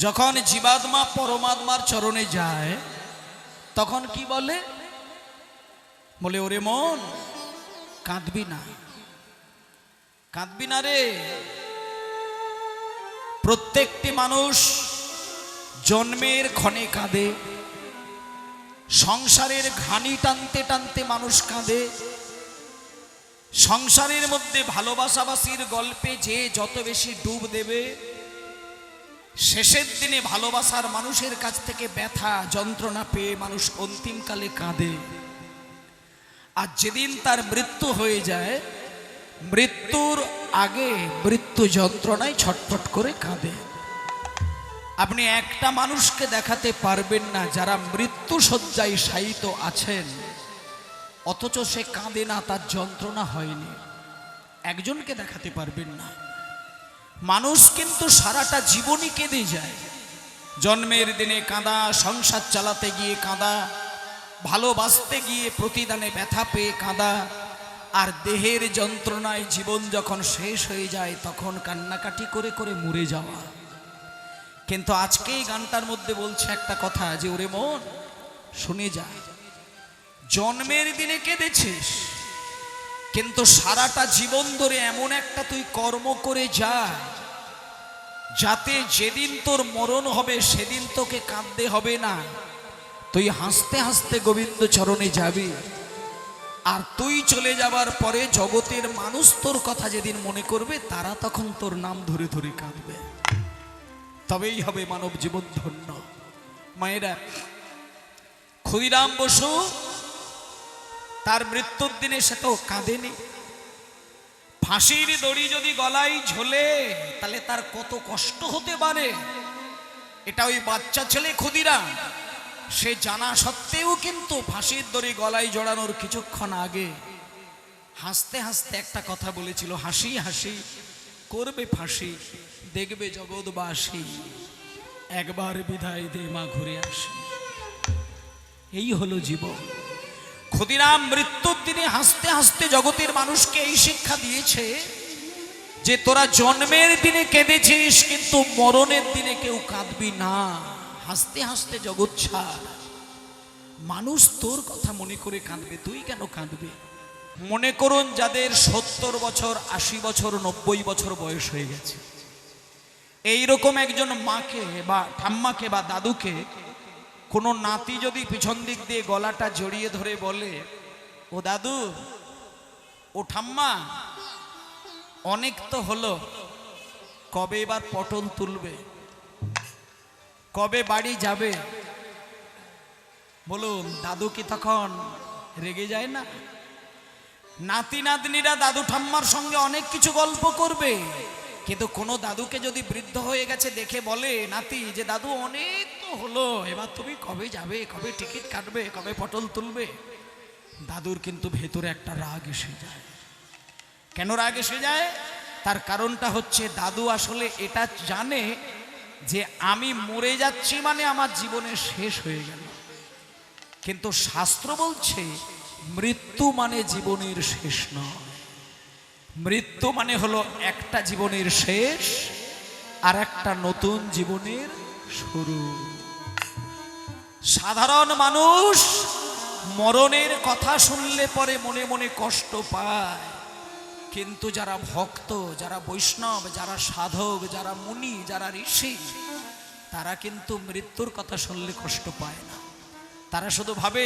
যখন জীবাত্মা পরমাত্মার চরণে যায় তখন কি বলে? বলে, ওরে মন, কাঁদবি না, কাঁদবি না রে। প্রত্যেকটি মানুষ জন্মের ক্ষণে কাঁদে, সংসারের ঘানি টানতে টানতে মানুষ কাঁদে। সংসারের মধ্যে ভালোবাসাবাসির গল্পে যে যত বেশি ডুব দেবে, শেষের দিনে ভালোবাসার মানুষের কাছ থেকে ব্যথা যন্ত্রণা পেয়ে মানুষ অন্তিমকালে কাঁদে। আর যেদিন তার মৃত্যু হয়ে যায়, মৃত্যুর আগে মৃত্যু যন্ত্রণায় ছটফট করে কাঁদে। আপনি একটা মানুষকে দেখাতে পারবেন না যারা মৃত্যু শয্যায় শায়িত আছেন অথচ সে কাঁদে না, তার যন্ত্রণা হয়নি। একজনকে দেখাতে পারবেন না। মানুষ কিন্তু সারাটা জীবনই কেঁদে যায়। জন্মের দিনে কাঁদা, সংসার চালাতে গিয়ে কাঁদা, ভালোবাসতে গিয়ে প্রতিদানে ব্যথা পেয়ে কাঁদা, আর দেহের যন্ত্রণায় জীবন যখন শেষ হয়ে যায় তখন কান্নাকাটি করে করে মরে যাওয়া। কিন্তু আজকে এই গানটার মধ্যে বলছে একটা কথা, যে ওরে মন, শুনে যা। জন্মের দিনে কেঁদেছিস, কিন্তু সারাটা জীবন ধরে এমন একটা তুই কর্ম করে যা যাতে যেদিন তোর মরণ হবে সেদিন তোকে কাঁদতে হবে না। তুই হাসতে হাসতে গোবিন্দ চরণে যাবি। আর তুই চলে যাবার পরে জগতের মানুষ তোর কথা যেদিন মনে করবে তারা তখন তোর নাম ধরে ধরে কাঁদবে। তবেই হবে মানব জীবন ধন্য। মায়েরা, ক্ষুদিরাম বসু তার মৃত্যুর দিনে সে তো কাঁদেনি। ফাঁসির দড়ি যদি গলায় ঝোলে তাহলে তার কত কষ্ট হতে পারে, এটা ওই বাচ্চা ছেলে ক্ষুদিরাম সে জানা সত্ত্বেও কিন্তু ফাঁসির দড়ি গলায় জড়ানোর কিছুক্ষণ আগে হাসতে হাসতে একটা কথা বলেছিল, হাসি হাসি করবে ফাঁসি, দেখবে জগৎবাসী, একবার বিদায় দে মা, ঘুরে আসি। এই হলো জীবন। ক্ষুদিরাম মৃত্যুর দিনে হাসতে হাসতে জগতের মানুষকে এই শিক্ষা দিয়েছে যে তোরা জন্মের দিনে কেঁদেছিস কিন্তু মরণের দিনে কেউ কাঁদবি না। হাসতে হাসতে জগৎ ছাড়। মানুষ তোর কথা মনে করে কাঁদবে, তুই কেন কাঁদবি? মনে করুন যাদের 70 বছর, 80 বছর, 90 বছর বয়স হয়ে গেছে, এইরকম একজন মাকে বা ঠাম্মাকে বা দাদুকে কোনো নাতি যদি পিছন দিক দিয়ে গলাটা জড়িয়ে ধরে বলে, ও দাদু, ও ঠাম্মা, অনেক তো হলো, কবে এবার পটল তুলবে, কবে বাড়ি যাবে? বলুন, দাদু কি তখন রেগে যায় না? নাতি নাতনিরা দাদু ঠাম্মার সঙ্গে অনেক কিছু গল্প করবে, কিন্তু কোনো দাদুকে যদি বৃদ্ধ হয়ে গেছে দেখে বলে নাতি যে দাদু অনেক তো হলো, এবার তুমি কবে যাবে, কবে টিকিট কাটবে, কবে পটল তুলবে, দাদুর কিন্তু ভেতরে একটা রাগ এসে যায়। কেন রাগ এসে যায়? তার কারণটা হচ্ছে দাদু আসলে এটা জানে যে আমি মরে যাচ্ছি মানে আমার জীবনে শেষ হয়ে গেল। কিন্তু শাস্ত্র বলছে মৃত্যু মানে জীবনের শেষ নয়। মৃত্যু মানে হলো একটা জীবনের শেষ আর একটা নতুন জীবনের শুরু। সাধারণ মানুষ মরণের কথা শুনলে পরে মনে মনে কষ্ট পায়, কিন্তু যারা ভক্ত, যারা বৈষ্ণব, যারা সাধক, যারা মুনি, যারা ঋষি, তারা কিন্তু মৃত্যুর কথা শুনলে কষ্ট পায় না। তারা শুধু ভাবে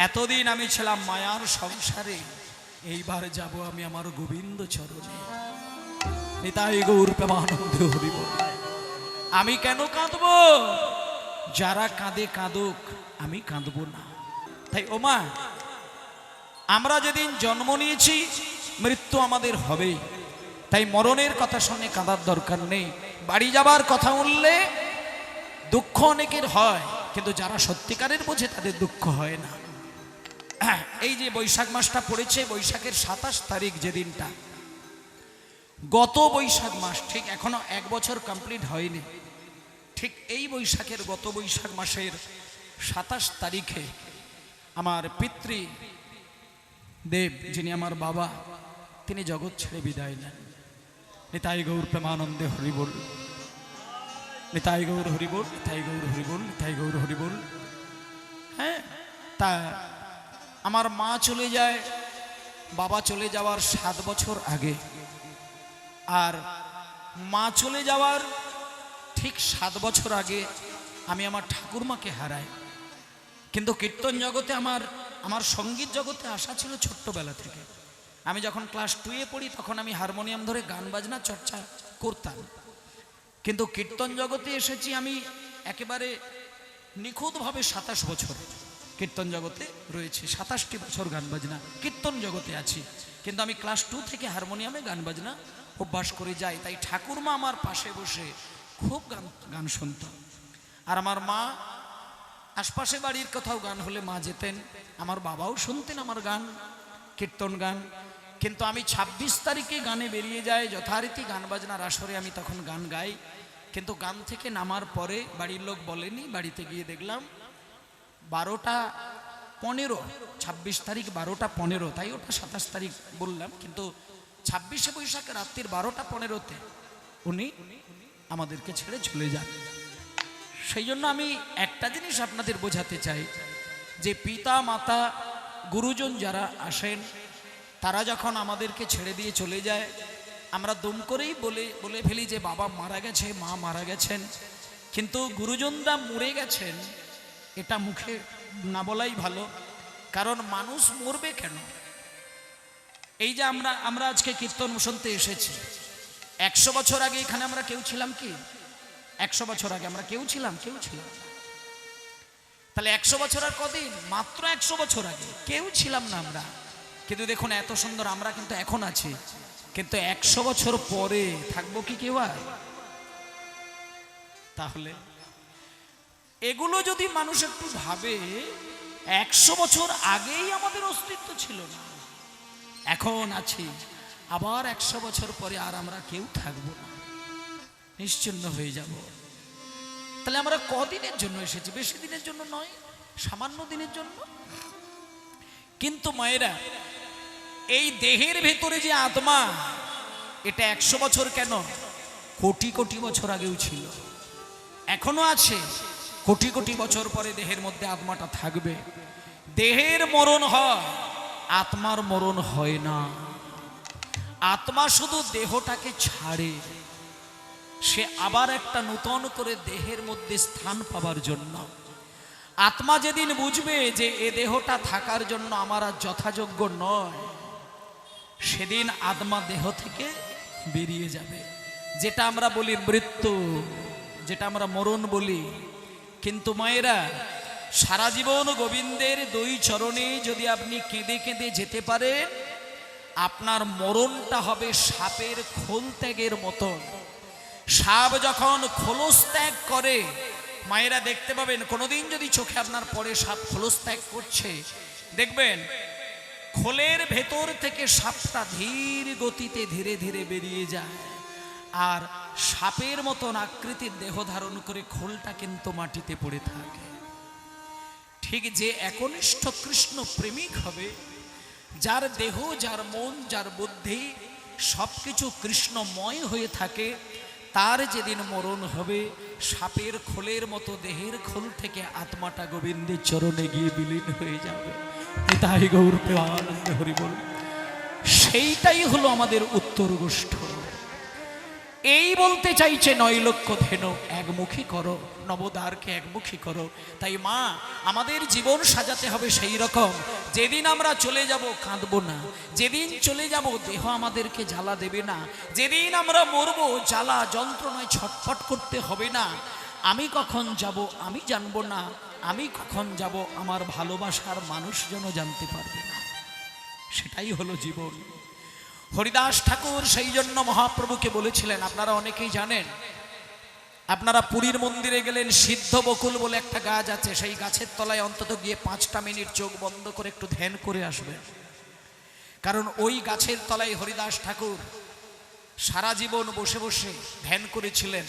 এতদিন আমি ছিলাম মায়ার সংসারে, এইবার যাব আমি আমার গোবিন্দ চরণে। নিতাই গৌর প্রেমানন্দে হরি বল। আমি কেন কাঁদব? যারা কাঁদে কাঁদুক, আমি কাঁদব না। তাই ওমা, আমরা যেদিন জন্ম নিয়েছি মৃত্যু আমাদের হবেই। তাই মরণের কথা শুনে কাঁদার দরকার নেই। বাড়ি যাবার কথা উঠলে দুঃখ অনেকের হয়, কিন্তু যারা সত্যিকারের বোঝে তাদের দুঃখ হয় না। এই যে বৈশাখ মাসটা পড়েছে, বৈশাখের 27 তারিখ যে দিনটা, গত বৈশাখ মাস, ঠিক এখনো 1 বছর কমপ্লিট হয়নি, ঠিক এই বৈশাখের গত বৈশাখ মাসের 27 তারিখে আমার পিতৃ দেব, যিনি আমার বাবা, তিনি জগৎ ছেড়ে বিদায় নেন। নিতাই গৌর প্রেমানন্দে হরি বল। নিতাই গৌর হরিবোল, নিতাই গৌর হরিবোল, নিতাই গৌর হরিবোল। হ্যাঁ, তা আমার মা চলে যায় বাবা চলে যাওয়ার 7 বছর আগে, আর মা চলে যাওয়ার ঠিক 7 বছর আগে আমি আমার ঠাকুরমাকে হারাই। কিন্তু কীর্তন জগতে আমার সঙ্গীত জগতে আসা ছিল ছোট্টবেলা থেকে। আমি যখন ক্লাস 2-এ পড়ি তখন আমি হারমোনিয়াম ধরে গান বাজনা চর্চা করতাম, কিন্তু কীর্তন জগতে এসেছি আমি একেবারে নিখুঁতভাবে 27 বছর কীর্তন জগতে রয়েছে। 27টি বছর গান বাজনা কীর্তন জগতে আছি, কিন্তু আমি ক্লাস 2 থেকে হারমোনিয়ামে গান বাজনা অভ্যাস করে যাই। তাই ঠাকুরমা আমার পাশে বসে খুব গান শুনত, আর আমার মা আশপাশে বাড়ির কোথাও গান হলে মা যেতেন, আমার বাবাও শুনতেন আমার গান, কীর্তন গান। কিন্তু আমি 26 তারিখে গানে বেরিয়ে যাই, যথারীতি গান বাজনার আসরে আমি তখন গান গাই। কিন্তু গান থেকে নামার পরে বাড়ির লোক বলেনি, বাড়িতে গিয়ে দেখলাম 12টা 15, 26 তারিখ 12টা 15, তাই ওটা 27 তারিখ বললাম, কিন্তু 26শে বৈশাখে রাত্রির 12টা 15-তে উনি আমাদেরকে ছেড়ে চলে যান। সেই জন্য আমি একটা জিনিস আপনাদের বোঝাতে চাই যে পিতা মাতা গুরুজন যারা আসেন তারা যখন আমাদেরকে ছেড়ে দিয়ে চলে যায়, আমরা দুম করেই বলে ফেলি যে বাবা মারা গেছে, মা মারা গেছেন, কিন্তু গুরুজনরা মরে গেছেন এটা মুখে না বলাই ভালো। কারণ মানুষ মরবে কেন? এই যে আমরা আজকে কীর্তন শুনতে এসেছি, 100 বছর আগে এখানে আমরা কেউ ছিলাম কি? 100 বছর আগে আমরা কেউ ছিলাম? তাহলে 100 বছর আর কদিন? মাত্র 100 বছর আগে কেউ ছিলাম না আমরা। কিন্তু দেখুন এত সুন্দর আমরা কিন্তু এখন আছি, কিন্তু 100 বছর পরে থাকবো কি কেউ আর? তাহলে এগুলো যদি মানুষ একটু ভাবে, 100 বছর আগেই আমাদের অস্তিত্ব ছিল না, এখন আছি, আবার 100 বছর পরে আর আমরা কেউ থাকবো না, নিশ্চিন্ন হয়ে যাব। তাহলে আমরা কদিনের জন্য এসেছি? বেশি দিনের জন্য নয়, সামান্য দিনের জন্য। কিন্তু মায়েরা, এই দেহের ভেতরে যে আত্মা, এটা 100 বছর কেন, কোটি কোটি বছর আগেও ছিল, এখনো আছে। কোটি কোটি বছর পরে দেহের মধ্যে আত্মাটা থাকবে। দেহের মরণ হয়, আত্মার মরণ হয় না। আত্মা শুধু দেহটাকে ছাড়ে, সে আবার একটা নূতন করে দেহের মধ্যে স্থান পাবার জন্য। আত্মা যেদিন বুঝবে যে এ দেহটা থাকার জন্য আমার আর যথাযোগ্য নয়, সেদিন আত্মা দেহ থেকে বেরিয়ে যাবে। যেটা আমরা বলি মৃত্যু, যেটা আমরা মরণ বলি। কিন্তু মায়েরা, সারা জীবন গোবিন্দের 2 চরণে যদি আপনি কেঁদে কেঁদে যেতে পারেন, আপনার মরণটা হবে সাপের খোল ত্যাগের মতন। সাপ যখন খোলস ত্যাগ করে, মায়েরা দেখতে পাবেন, কোনোদিন যদি চোখে আপনার পরে সাপ খোলস ত্যাগ করছে, দেখবেন খোলের ভেতর থেকে সাপটা ধীর গতিতে ধীরে ধীরে বেরিয়ে যায়, আর সাপের মতন আকৃতির দেহ ধারণ করে খোলটা কিন্তু মাটিতে পড়ে থাকে। ঠিক যে একনিষ্ঠ কৃষ্ণ প্রেমিক হবে, যার দেহ, যার মন, যার বুদ্ধি সবকিছু কৃষ্ণময় হয়ে থাকে, তার যেদিন মরণ হবে, সাপের খোলের মতো দেহের খোল থেকে আত্মাটা গোবিন্দের চরণে গিয়ে বিলীন হয়ে যাবে। তাই গৌর প্রেমানন্দে হরি বল। সেইটাই হলো আমাদের উত্তর গোষ্ঠ। এই বলতে চাইছে 9 লক্ষ ধেনু একমুখী করো, নবদ্বারকে একমুখী করো। তাই মা, আমাদের জীবন সাজাতে হবে সেই রকম, যেদিন আমরা চলে যাব কাঁদবো না, যেদিন চলে যাব দেহ আমাদেরকে জ্বালা দেবে না, যেদিন আমরা মরবো জ্বালা যন্ত্রণায় ছটফট করতে হবে না। আমি কখন যাব আমি জানবো না, আমি কখন যাব আমার ভালোবাসার মানুষজন জানতে পারবে না। সেটাই হলো জীবন। হরিদাস ঠাকুর সেই জন্য মহাপ্রভুকে বলেছিলেন, আপনারা অনেকেই জানেন, আপনারা পুরীর মন্দিরে গেলেন, সিদ্ধ বকুল বলে একটা গাছ আছে, সেই গাছের তলায় অন্তত গিয়ে 5টা মিনিট চোখ বন্ধ করে একটু ধ্যান করে আসবেন। কারণ ওই গাছের তলায় হরিদাস ঠাকুর সারা জীবন বসে বসে ধ্যান করেছিলেন।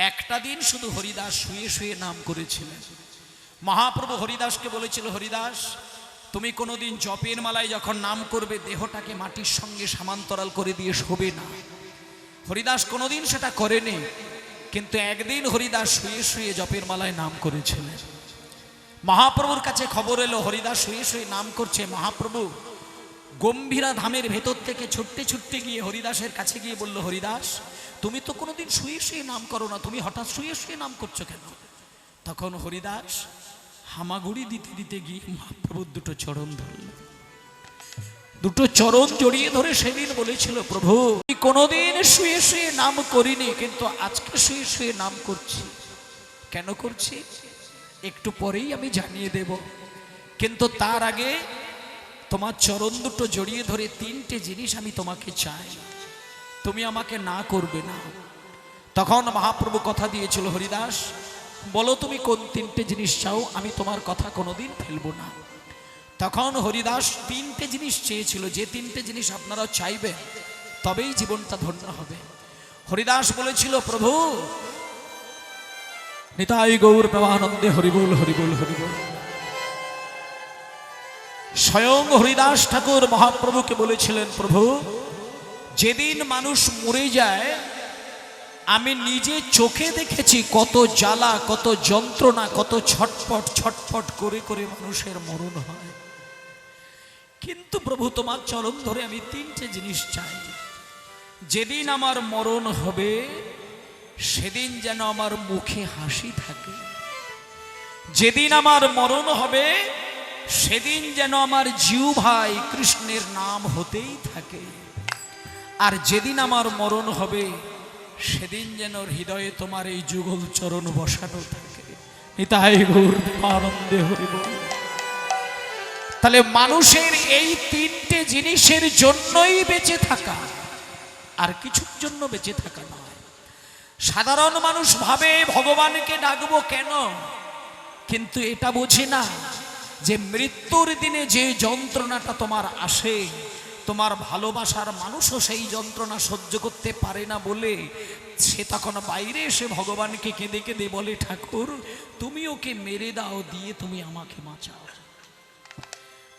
একটা দিন শুধু হরিদাস শুয়ে শুয়ে নাম করেছিলেন। মহাপ্রভু হরিদাসকে বলেছিল, হরিদাস তুমি কোনোদিন জপের মালায় যখন নাম করবে, দেহটাকে মাটির সঙ্গে সমান্তরাল করে দিয়ে শোবে না। হরিদাস কোনোদিন সেটা করেনি। কিন্তু একদিন হরিদাস শুয়ে শুয়ে জপের মালায় নাম করেছিলেন। মহাপ্রভুর কাছে খবর এলো হরিদাস শুয়ে শুয়ে নাম করছে। মহাপ্রভু গম্ভীরা ধামের ভেতর থেকে ছুটতে ছুটতে গিয়ে হরিদাসের কাছে গিয়ে বলল, হরিদাস, তুমি তো কোনোদিন শুয়ে শুয়ে নাম করো না, তুমি হঠাৎ শুয়ে শুয়ে নাম করছো কেন? তখন হরিদাস হামাগুড়ি দিতে দিতে গিয়ে মহাপ্রভুর দুটো চরণ ধরল। দুটো চরণ জড়িয়ে ধরে সেদিন বলেছিল, প্রভু আমি কোনোদিন শুয়ে শুয়ে নাম করিনি, কিন্তু আজকে শুয়ে শুয়ে নাম করছি। কেন করছি একটু পরেই আমি জানিয়ে দেব, কিন্তু তার আগে তোমার চরণ দুটো জড়িয়ে ধরে তিনটে জিনিস আমি তোমাকে চাই, তুমি আমাকে না করবে না। তখন মহাপ্রভু কথা দিয়েছিল, হরিদাস বলো তুমি কোন তিনটে জিনিস চাও, আমি তোমার কথা কোনোদিন ফেলবো না। তখন হরিদাস তিনটে জিনিস চেয়েছিল, যে তিনটে জিনিস আপনারা চাইবেন তবেই জীবনটা ধন্য হবে। হরিদাস বলেছিল, প্রভু নিতাই গৌর প্রেমানন্দে হরিবোল হরিবোল হরিবোল। স্বয়ং হরিদাস ঠাকুর মহাপ্রভুকে বলেছিলেন, প্রভু যেদিন মানুষ মরে যায় আমি নিজে চোখে দেখেছি কত জ্বালা, কত যন্ত্রণা, কত ছটফট ছটফট করে করে মানুষের মরণ হয়, কিন্তু প্রভু তোমার চরণ ধরে আমি তিনটে জিনিস চাই। যেদিন আমার মরণ হবে সেদিন যেন আমার মুখে হাসি থাকে, যেদিন আমার মরণ হবে সেদিন যেন আমার জিহ্বায় কৃষ্ণের নাম হতেই থাকে, আর যেদিন আমার মরণ হবে সেদিন যেন হৃদয়ে তোমার এই যুগল চরণ বসানো থাকে। নিতাই গৌর আনন্দে হরিবোল। তাহলে মানুষের এই তিনটে জিনিসের জন্যই বেঁচে থাকা, আর কিছুর জন্য বেঁচে থাকা নয়। সাধারণ মানুষ ভাবে ভগবানকে ডাকবো কেন, কিন্তু এটা বোঝে না যে মৃত্যুর দিনে যে যন্ত্রণাটা তোমার আসে, তোমার ভালোবাসার মানুষও সেই যন্ত্রণা সহ্য করতে পারে না বলে সে তখন বাইরে এসে ভগবানকে কেঁদে কেঁদে বলে, ঠাকুর তুমি ওকে মেরে দাও, দিয়ে তুমি আমাকে বাঁচাও।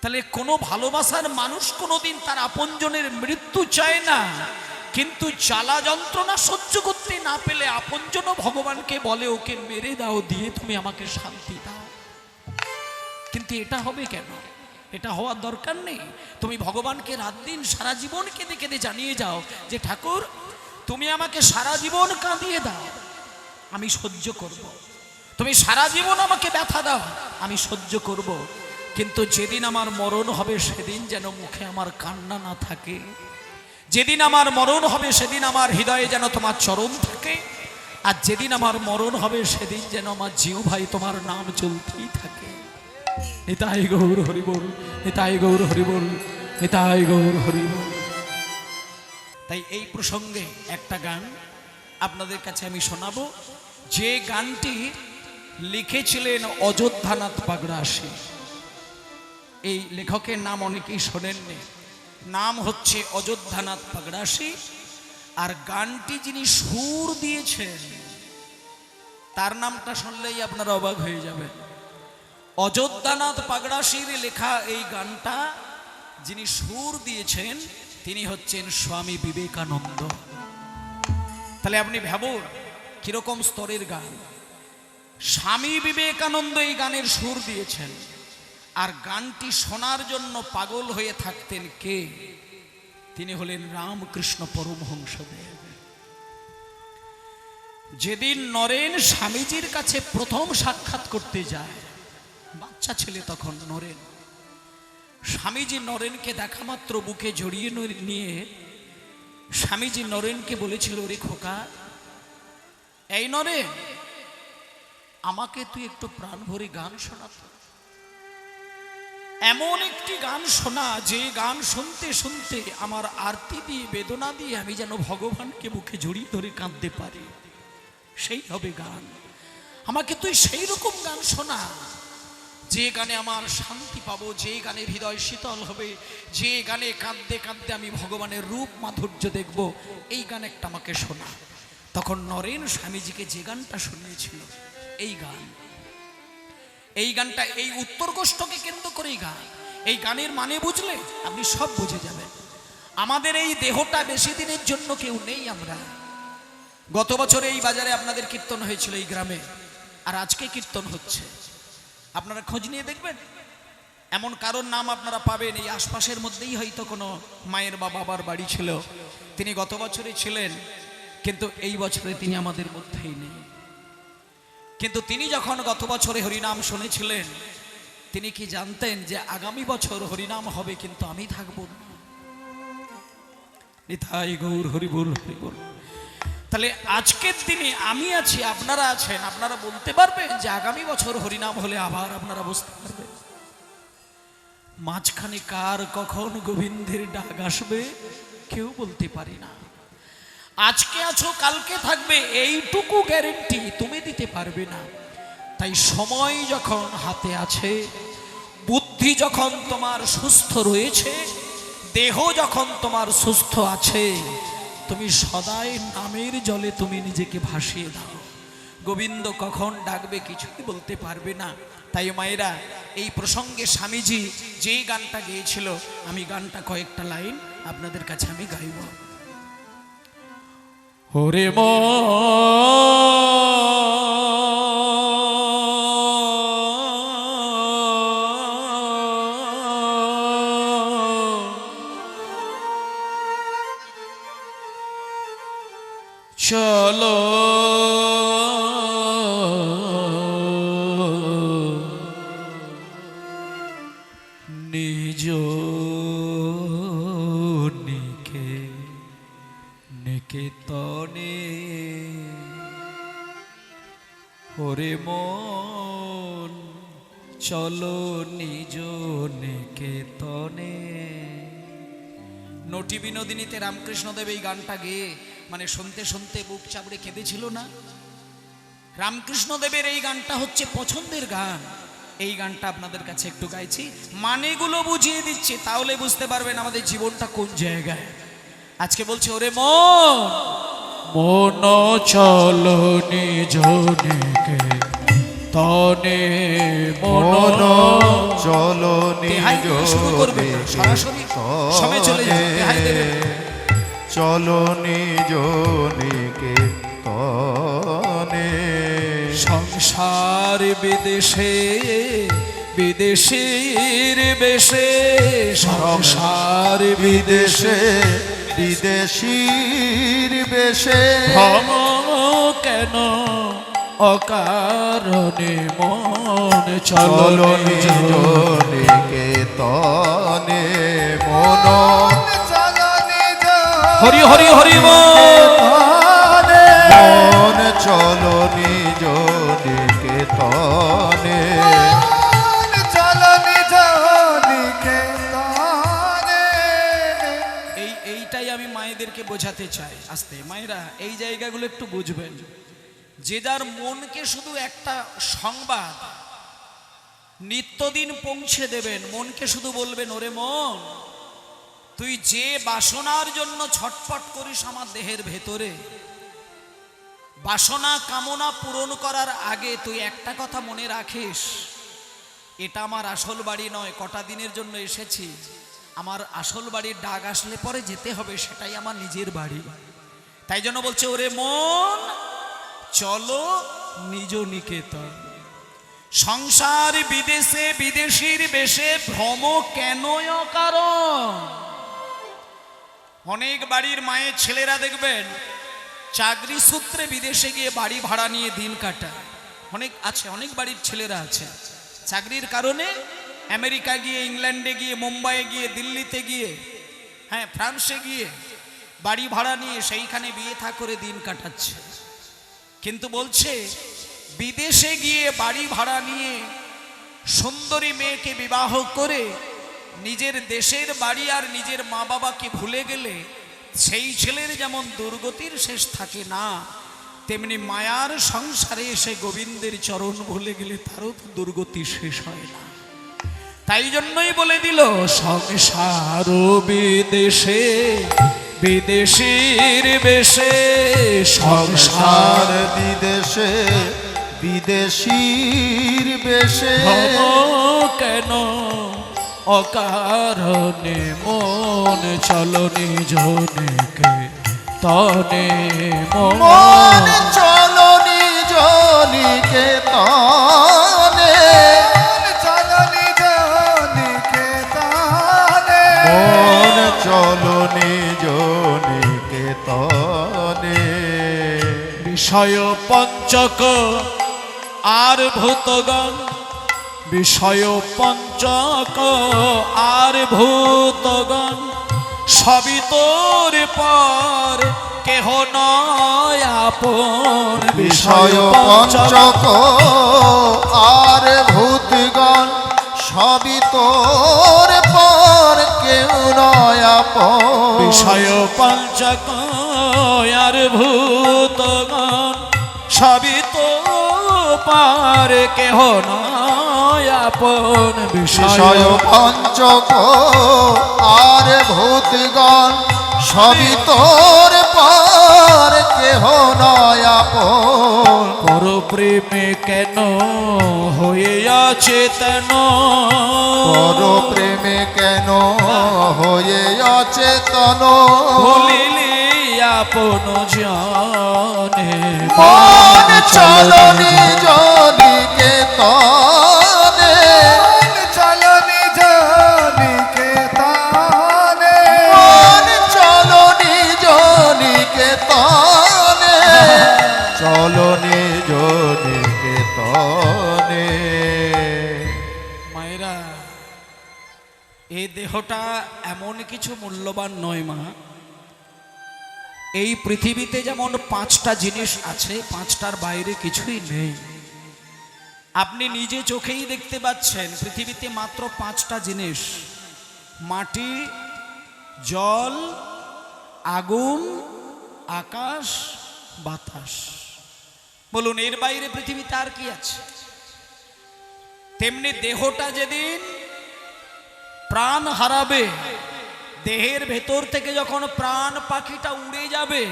তাহলে কোনো ভালোবাসার মানুষ কোনোদিন তার আপনজনের মৃত্যু চায় না, কিন্তু জ্বালা যন্ত্রণা সহ্য করতে না পেলে আপনজনও ভগবানকে বলে, ওকে মেরে দাও, দিয়ে তুমি আমাকে শান্তি দাও। কিন্তু এটা হবে কেন? এটা হওয়ার দরকার নেই। তুমি ভগবানকে রাত দিন সারা জীবন কেঁদে কেঁদে জানিয়ে যাও যে ঠাকুর তুমি আমাকে সারা জীবন কাঁদিয়ে দাও, আমি সহ্য করব। তুমি সারা জীবন আমাকে ব্যথা দাও, আমি সহ্য করব, কিন্তু যেদিন আমার মরণ হবে সেদিন যেন মুখে আমার কান্না না থাকে। যেদিন আমার মরণ হবে সেদিন আমার হৃদয়ে যেন তোমার চরণ থাকে, আর যেদিন আমার মরণ হবে সেদিন যেন আমার জিহ্বায় তোমার নাম চলতেই থাকে। নিতাই গৌর হরিবোল, নিতাই গৌর হরিবোল, নিতাই গৌর হরিবোল। তাই এই প্রসঙ্গে একটা গান আপনাদের কাছে আমি শোনাবো, যে গানটি লিখেছিলেন অযোধ্যানাথ পাগড়াশি। এই লেখকের নাম অনেকেই শোনেননি, নাম হচ্ছে অযোধ্যানাথ পাগড়াশি। আর গানটি যিনি সুর দিয়েছেন তার নামটা শুনলেই আপনারা অবাক হয়ে যাবেন। অযোধ্যানাথ পাগড়াশির লেখা এই গানটা যিনি সুর দিয়েছেন তিনি হচ্ছেন স্বামী বিবেকানন্দ। তাহলে আপনি ভাবুন কিরকম স্তরের গান। স্বামী বিবেকানন্দ এই গানের সুর দিয়েছেন, আর গানটি শোনার জন্য পাগল হয়ে থাকতেন কে? তিনি হলেন রামকৃষ্ণ পরমহংসদেব। যেদিন নরেন স্বামীজির কাছে প্রথম সাক্ষাৎ করতে যায়, বাচ্চা ছেলে তখন নরেন, স্বামীজি নরেনকে দেখা মাত্র বুকে জড়িয়ে নিয়ে স্বামীজি নরেনকে বলেছিল, রে খোকা, এই নরেন আমাকে তুই একটু প্রাণ ভরে গান শোনাত, এমন একটি গান শোনা যে গান শুনতে শুনতে আমার আরতি দিয়ে বেদনা দিয়ে আমি যেন ভগবানকে বুকে জড়িয়ে ধরে কাঁদতে পারি, সেই হবে গান। আমাকে তুই সেই রকম গান শোনা যে গানে আমার শান্তি পাবো, যে গানের হৃদয় শীতল হবে, যে গানে কাঁদতে কাঁদতে আমি ভগবানের রূপ মাধুর্য দেখব, এই গান একটা আমাকে শোনা। তখন নরেন স্বামীজিকে যে গানটা শুনিয়েছিল এই গানটা এই উত্তর গোষ্ঠকে কেন্দ্র করেই গান। এই গানের মানে বুঝলে আপনি সব বুঝে যাবেন। আমাদের এই দেহটা বেশি দিনের জন্য কেউ নেই, আমরা গত বছরে এই বাজারে আপনাদের কীর্তন হয়েছিল এই গ্রামে, আর আজকে কীর্তন হচ্ছে। আপনারা খোঁজ নিয়ে দেখবেন, এমন কারোর নাম আপনারা পাবেন এই আশপাশের মধ্যেই হয়তো কোনো মায়ের বা বাবার বাড়ি ছিল, তিনি গত বছরে ছিলেন কিন্তু এই বছরে তিনি আমাদের মধ্যেই নেই। কিন্তু তিনি যখন গত বছরে হরিনাম শুনেছিলেন, তিনি কি জানতেন যে আগামী বছর হরিনাম হবে কিন্তু আমি থাকব না? নিতাই গৌর হরি বল হরি বল। তাহলে আজকের দিনে আমি আছি, আপনারা আছেন, আপনারা বলতে পারবেন যে আগামী বছর হরিনাম হলে আবার আপনারা বুঝতে পারবেন মাঝখানে কার কখন গোবিন্দের ডাক আসবে কেউ বলতে পারি না। আজকে আছো কালকে থাকবে এইটুকু গ্যারেন্টি তুমি দিতে পারবে না। তাই সময় যখন হাতে আছে, বুদ্ধি যখন তোমার সুস্থ রয়েছে, দেহ যখন তোমার সুস্থ আছে, তুমি সদাই নামের জলে তুমি নিজেকে ভাসিয়ে দাও। গোবিন্দ কখন ডাকবে কিছুই বলতে পারবে না। তাই মায়েরা, এই প্রসঙ্গে স্বামীজি যেই গানটা গেয়েছিল, আমি গানটা কয়েকটা লাইন আপনাদের কাছে আমি গাইব। ওরে চলো নিজ নিকেতনে, ওরে মন চলো নিজ নিকেতনে। নটি বিনোদিনীতে রামকৃষ্ণদেব এই গানটা গেয়ে মানে শুনতে শুনতে বুক চাপড়ে কেঁদেছিল না? রামকৃষ্ণদেবের এই গানটা হচ্ছে পছন্দের গান। এই গানটা আপনাদের কাছে একটু গাইছি, মানেগুলো বুঝিয়ে দিচ্ছি, তাহলে বুঝতে পারবেন আমাদের জীবনটা কোন জায়গায়। আজকে বলছে ওরে মন মন চলো নিজ নিকেতনে, মন চলো নিজ সরাসরি সময় চলে যাবে, চলো নিজ নিকেতনে। সংসার বিদেশে বিদেশীর বেশে, সংসার বিদেশে বিদেশীর বেশে, ভ্রম কেন অকারণে মন চলো নিজ নিকেতনে, মন চলো নিজ হরি হরি হরি মনে, মন চলো নিজ নিকেতনে, চলো নিজ নিকেতনে। এইটাই আমি মায়েদেরকে বোঝাতে চাই। আস্তে মায়েরা, এই জায়গাগুলো একটু বুঝবেন। যে যার মনকে শুধু একটা সংবাদ নিত্যদিন পৌঁছে দেবেন, মনকে শুধু বলবেন ওরে মন, তুই যে বাসনার জন্য ছটফট করিস আমার দেহের ভেতরে, বাসনা কামনা পূরণ করার আগে তুই একটা কথা মনে রাখিস, এটা আমার আসল বাড়ি নয়, কটা দিনের জন্য এসেছি, আমার আসল বাড়ির ডাক আসলে পরে যেতে হবে, সেটাই আমার নিজের বাড়ি। তাই জন্য বলছে ওরে মন চলো নিজ নিকেতন। সংসার বিদেশে বিদেশীর বেশে, ভ্রম কেন কারণ। অনেক বাড়ির মায়ের ছেলেরা দেখবেন চাকরি সূত্রে বিদেশে গিয়ে বাড়ি ভাড়া নিয়ে দিন কাটায়। অনেক আছে, অনেক বাড়ির ছেলেরা আছে চাকরির কারণে আমেরিকা গিয়ে, ইংল্যান্ডে গিয়ে, মুম্বাইয়ে গিয়ে, দিল্লিতে গিয়ে, হ্যাঁ ফ্রান্সে গিয়ে বাড়ি ভাড়া নিয়ে সেইখানে বিয়ে থা করে দিন কাটাচ্ছে। কিন্তু বলছে বিদেশে গিয়ে বাড়ি ভাড়া নিয়ে সুন্দরী মেয়েকে বিবাহ করে নিজের দেশের বাড়ি আর নিজের মা বাবাকে ভুলে গেলে সেই ছেলের যেমন দুর্গতির শেষ থাকে না, তেমনি মায়ার সংসারে এসে গোবিন্দের চরণ ভুলে গেলে তারও তো দুর্গতি শেষ হয় না। তাই জন্যই বলে দিল সংসার বিদেশে বিদেশীর বেশে, সংসার বিদেশে বিদেশীর বেশে, কেন অকারণে মন চলো নিজ নিকেতনে। তনে মন চলো নিজ নিকেতনে চলো নিজ নিকেতনে মন চলো নিজ নিকেতনে বিষয় পঞ্চক আর ভূতগণ বিষয় পঞ্চক আর ভূতগণ সবই তোর পর কেহ নয় আপন বিষয় পঞ্চক আর ভূতগণ সবই তোর পর কেউ নয় আপন বিষয় পঞ্চক আর ভূতগণ সবই তো পার কেহ নয় আপন বিষয় পঞ্চক আর ভূতগণ সবই তোর পর কেহ নয় আপন পর প্রেমে কেন হয়ে আছে তেন পর প্রেমে কেন হয়ে অচেতন ভুলিলি আপন জানে মন চলো নিজ নিকেতনে চলো নিজ নিকেতনে মন চলো নিজ নিকেতনে চলো নিজ নিকেতনে মায়েরা এই দেহটা এমন কিছু মূল্যবান নয় মা এই পৃথিবীতে যেমন পাঁচটা জিনিস আছে পাঁচটার বাইরে কিছুই নেই আপনি নিজে চোখেই দেখতে পাচ্ছেন পৃথিবীতে মাত্র পাঁচটা জিনিস মাটি জল আগুন আকাশ বাতাস বলুন এর বাইরে পৃথিবীতে আর কি আছে তেমনি দেহটা যেদিন প্রাণ হারাবে দেহের ভেতর থেকে যখন প্রাণ পাখিটা উড়ে যাবে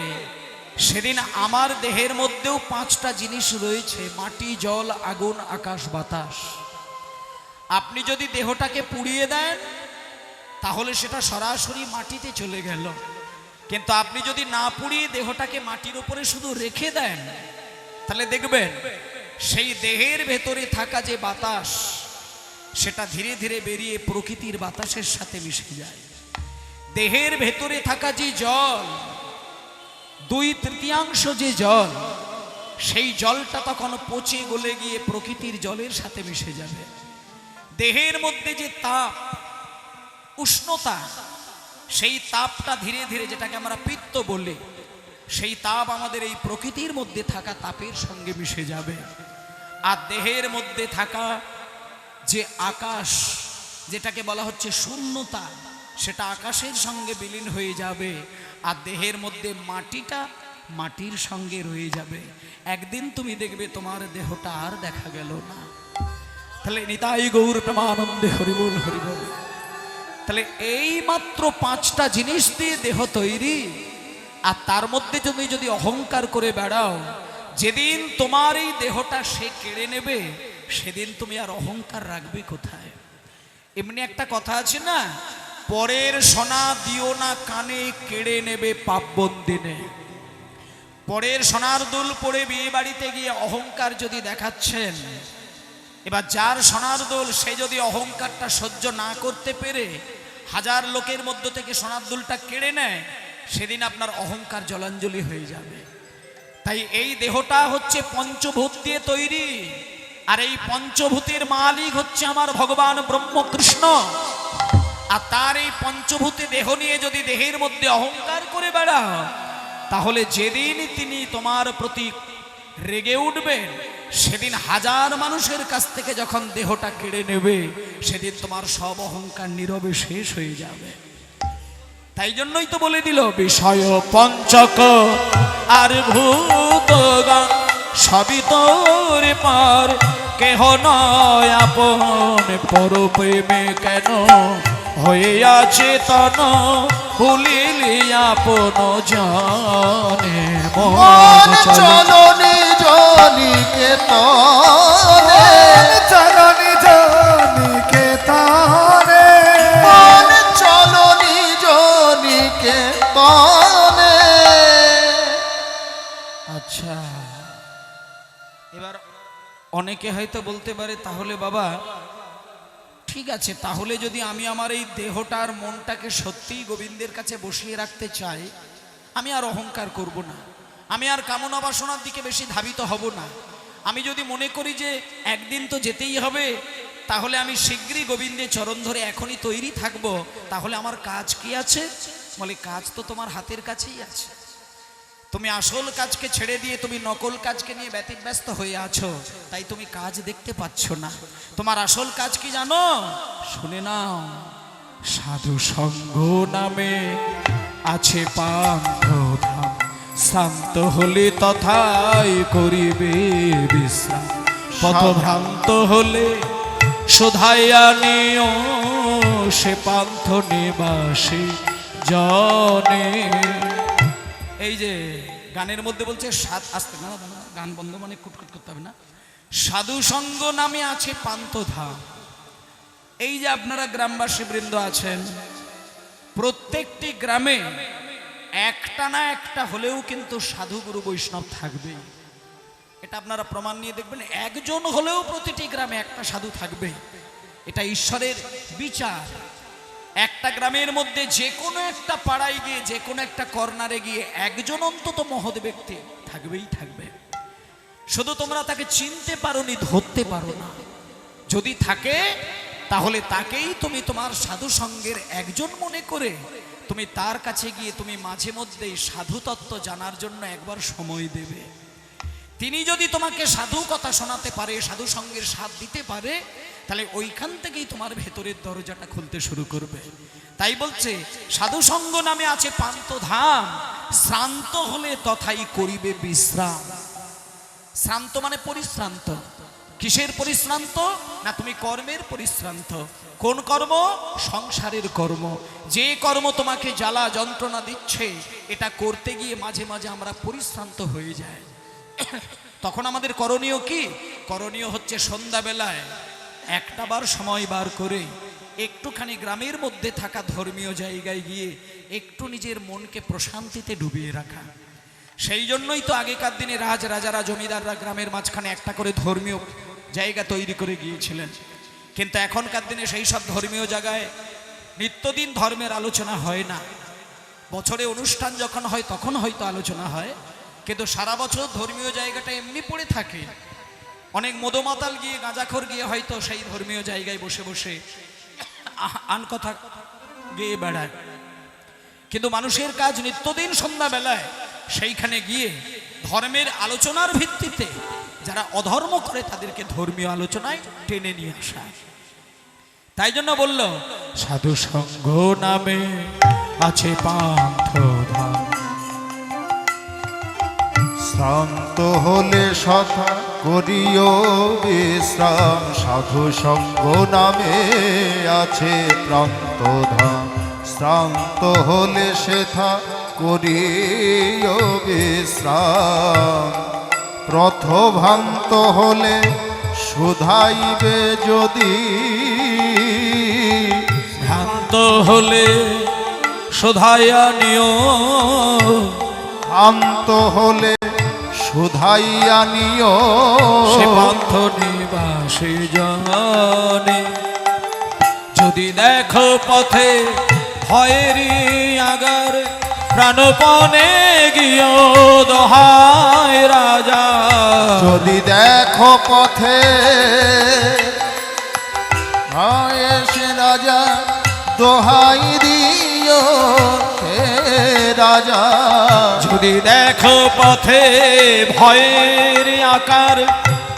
সেদিন আমার দেহের মধ্যেও পাঁচটা জিনিস রয়েছে মাটি জল আগুন আকাশ বাতাস আপনি যদি দেহটাকে পুড়িয়ে দেন তাহলে সেটা সরাসরি মাটিতে চলে গেল কিন্তু আপনি যদি না পুড়িয়ে দেহটাকে মাটির উপরে শুধু রেখে দেন তাহলে দেখবেন সেই দেহের ভেতরে থাকা যে বাতাস সেটা ধীরে ধীরে বেরিয়ে প্রকৃতির বাতাসের সাথে মিশে যায় দেহের ভেতরে থাকা যে জল 2/3 যে জল সেই জলটা তখন পচে গলে গিয়ে প্রকৃতির জলের সাথে মিশে যাবে দেহের মধ্যে যে তাপ উষ্ণতা সেই তাপটা ধীরে ধীরে যেটাকে আমরা পিত্ত বলি সেই তাপ আমাদের এই প্রকৃতির মধ্যে থাকা তাপের সঙ্গে মিশে যাবে আর দেহের মধ্যে থাকা যে আকাশ যেটাকে বলা হচ্ছে শূন্যতা সেটা আকাশের সঙ্গে বিলীন হয়ে যাবে আর দেহের মধ্যে মাটিটা মাটির সঙ্গে রয়ে যাবে একদিন তুমি দেখবে তোমার দেহটা আর দেখা গেল না তাহলে নিতাই গৌর প্রেমানন্দে হরিবল হরিবল তাহলে এই মাত্র পাঁচটা জিনিস দিয়ে দেহ তৈরি আর তার মধ্যে তুমি যদি অহংকার করে বেড়াও যেদিন তোমার এই দেহটা সে কেড়ে নেবে সেদিন তুমি আর অহংকার রাখবে কোথায় এমনি একটা কথা আছে না পরের সোনা দিও না কানে কেড়ে নেবে পাপবন দিনে পরের সোনার দুল পরে বিয়ে বাড়িতে গিয়ে অহংকার যদি দেখাচ্ছেন এবার যার সোনার দুল সে যদি অহংকারটা সহ্য না করতে পেরে হাজার লোকের মধ্য থেকে সোনার দুলটা কেড়ে নেয় সেদিন আপনার অহংকার জলাঞ্জলি হয়ে যাবে তাই এই দেহটা হচ্ছে পঞ্চভূত দিয়ে তৈরি আর এই পঞ্চভূতের মালিক হচ্ছে আমার ভগবান ব্রহ্ম কৃষ্ণ আর তার এই পঞ্চভূতে দেহ নিয়ে যদি দেহের মধ্যে অহংকার করে বেড়াও তাহলে যেদিন তিনি তোমার প্রতি রেগে উঠবেন সেদিন হাজার মানুষের কাছ থেকে যখন দেহটা কেড়ে নেবে সেদিন তোমার সব অহংকার নীরবে শেষ হয়ে যাবে তাই জন্যই তো বলে দিল বিষয় পঞ্চক আর ভূতগণ সবই তোর পার কেহ নয় আপন পর প্রেমে কেন হয়ে আছে তন ভুলিলি আপন জানে মন চলো নিজ নিকেতনে চলো নিজ নিকেতনে মন চলো নিজ নিকেতনে অনেকে হয়তো বলতে পারে, তাহলে বাবা ঠিক আছে, তাহলে যদি আমি আমার এই দেহটার মনটাকে সত্যিই গোবিন্দের কাছে বসিয়ে রাখতে চাই, আমি আর অহংকার করব না, আমি আর কামনা বাসনার দিকে বেশি ধাবিত হব না। আমি যদি মনে করি যে একদিন তো যেতেই হবে, তাহলে আমি শীঘ্রই গোবিন্দের চরণ ধরে এখনই তৈরি থাকব। তাহলে আমার কাজ কি আছে? বলে, কাজ তো তোমার হাতের কাছেই আছে। তুমি আসল কাজকে ছেড়ে দিয়ে তুমি নকল কাজকে নিয়ে ব্যতিব্যস্ত হয়ে আছো, তাই তুমি কাজ দেখতে পাচ্ছ না। তোমার আসল কাজ কি জানো? শুনে নাও, সাধু সঙ্গ নামে আছে পান্থধাম, শান্ত হলে তথায় করিবে বিশ্রাম। পথভ্রান্ত হলে শোধাইয়া নিও সে পান্থ নিবাসী জনে। এই যে গানের মধ্যে বলছে আস্তে না, গান বন্ধ মানে কুটকুট করতে হবে না। সাধু সঙ্গ নামে আছে পান্থধাম। এই যে আপনারা গ্রামবাসী বৃন্দ আছেন, প্রত্যেকটি গ্রামে একটা না একটা হলেও কিন্তু সাধু গুরু বৈষ্ণব থাকবে। এটা আপনারা প্রমাণ নিয়ে দেখবেন, একজন হলেও প্রতিটি গ্রামে একটা সাধু থাকবে। এটা ঈশ্বরের বিচার। একটা গ্রামের মধ্যে যে কোনো একটা পাড়ায় গিয়ে, যে কোনো একটা কর্নারে গিয়ে একজন অন্তত মহৎ ব্যক্তি থাকবেই থাকবে। শুধু তোমরা তাকে চিনতে পারোনি, ধরতে পারো না। যদি থাকে তাহলে তাকেই তুমি তোমার সাধু সঙ্গের একজন মনে করে তুমি তার কাছে গিয়ে তুমি মাঝে মধ্যেই সাধু তত্ত্ব জানার জন্য একবার সময় দেবে। তিনি যদি তোমাকে সাধু কথা শোনাতে পারে, সাধু সঙ্গের সাথ দিতে পারে, তাহলে ওইখান থেকেই তোমার ভেতরের দরজাটা খুলতে শুরু করবে। তাই বলছে, সাধু সঙ্গ নামে আছে পান্থধাম, শ্রান্ত হলে তথাই করিবে বিশ্রাম। শ্রান্ত মানে পরিশ্রান্ত। কিসের পরিশ্রান্ত? না, তুমি কর্মের পরিশ্রান্ত। কোন কর্ম? সংসারের কর্ম। যে কর্ম তোমাকে জ্বালা যন্ত্রণা দিচ্ছে, এটা করতে গিয়ে মাঝে মাঝে আমরা পরিশ্রান্ত হয়ে যাই। তখন আমাদের করণীয় কি? করণীয় হচ্ছে সন্ধ্যাবেলায় একটা বার সময় বার করে একটুখানি গ্রামের মধ্যে থাকা ধর্মীয় জায়গায় গিয়ে একটু নিজের মনকে প্রশান্তিতে ডুবিয়ে রাখা। সেই জন্যই তো আগেকার দিনে রাজারা, জমিদাররা গ্রামের মাঝখানে একটা করে ধর্মীয় জায়গা তৈরি করে গিয়েছিলেন। কিন্তু এখনকার দিনে সেই সব ধর্মীয় জায়গায় নিত্যদিন ধর্মের আলোচনা হয় না। বছরে অনুষ্ঠান যখন হয় তখন হয়তো আলোচনা হয়, কিন্তু সারা বছর ধর্মীয় জায়গাটা এমনি পড়ে থাকে। অনেক মদমাতাল গিয়ে, গাঁজাখোর গিয়ে হয়তো সেই ধর্মীয় জায়গায় বসে বসে আন কথা গিয়ে বেড়ায়। কিন্তু মানুষের কাজ নিত্যদিন সন্ধ্যাবেলায় সেইখানে গিয়ে ধর্মের আলোচনার ভিত্তিতে যারা অধর্ম করে তাদেরকে ধর্মীয় আলোচনায় টেনে নিয়ে আসা। তাই জন্য বলল, সাধু সঙ্গ নামে আছে পান্থধাম, শান্ত হলে সখা করিও বিশ্রাম। সাধু সঙ্গ নামে আছে প্রান্তধাম, শ্রান্ত হলে সেথা করিও বিশ্রাম। প্রথভ্রান্ত হলে শুধাইবে যদি, ভ্রান্ত হলে শোধাইয়া নিও, ভ্রান্ত হলে শুধাইয়া নিও সে পান্থ নিবাসী জনে। যদি দেখো পথে ভয়েরই আগার, প্রাণপণে গিয়ে দোহাই রাজা। যদি দেখো পথে সে রাজা, দোহাই দিও সে রাজা। যদি দেখো পথে ভয়ের আকার,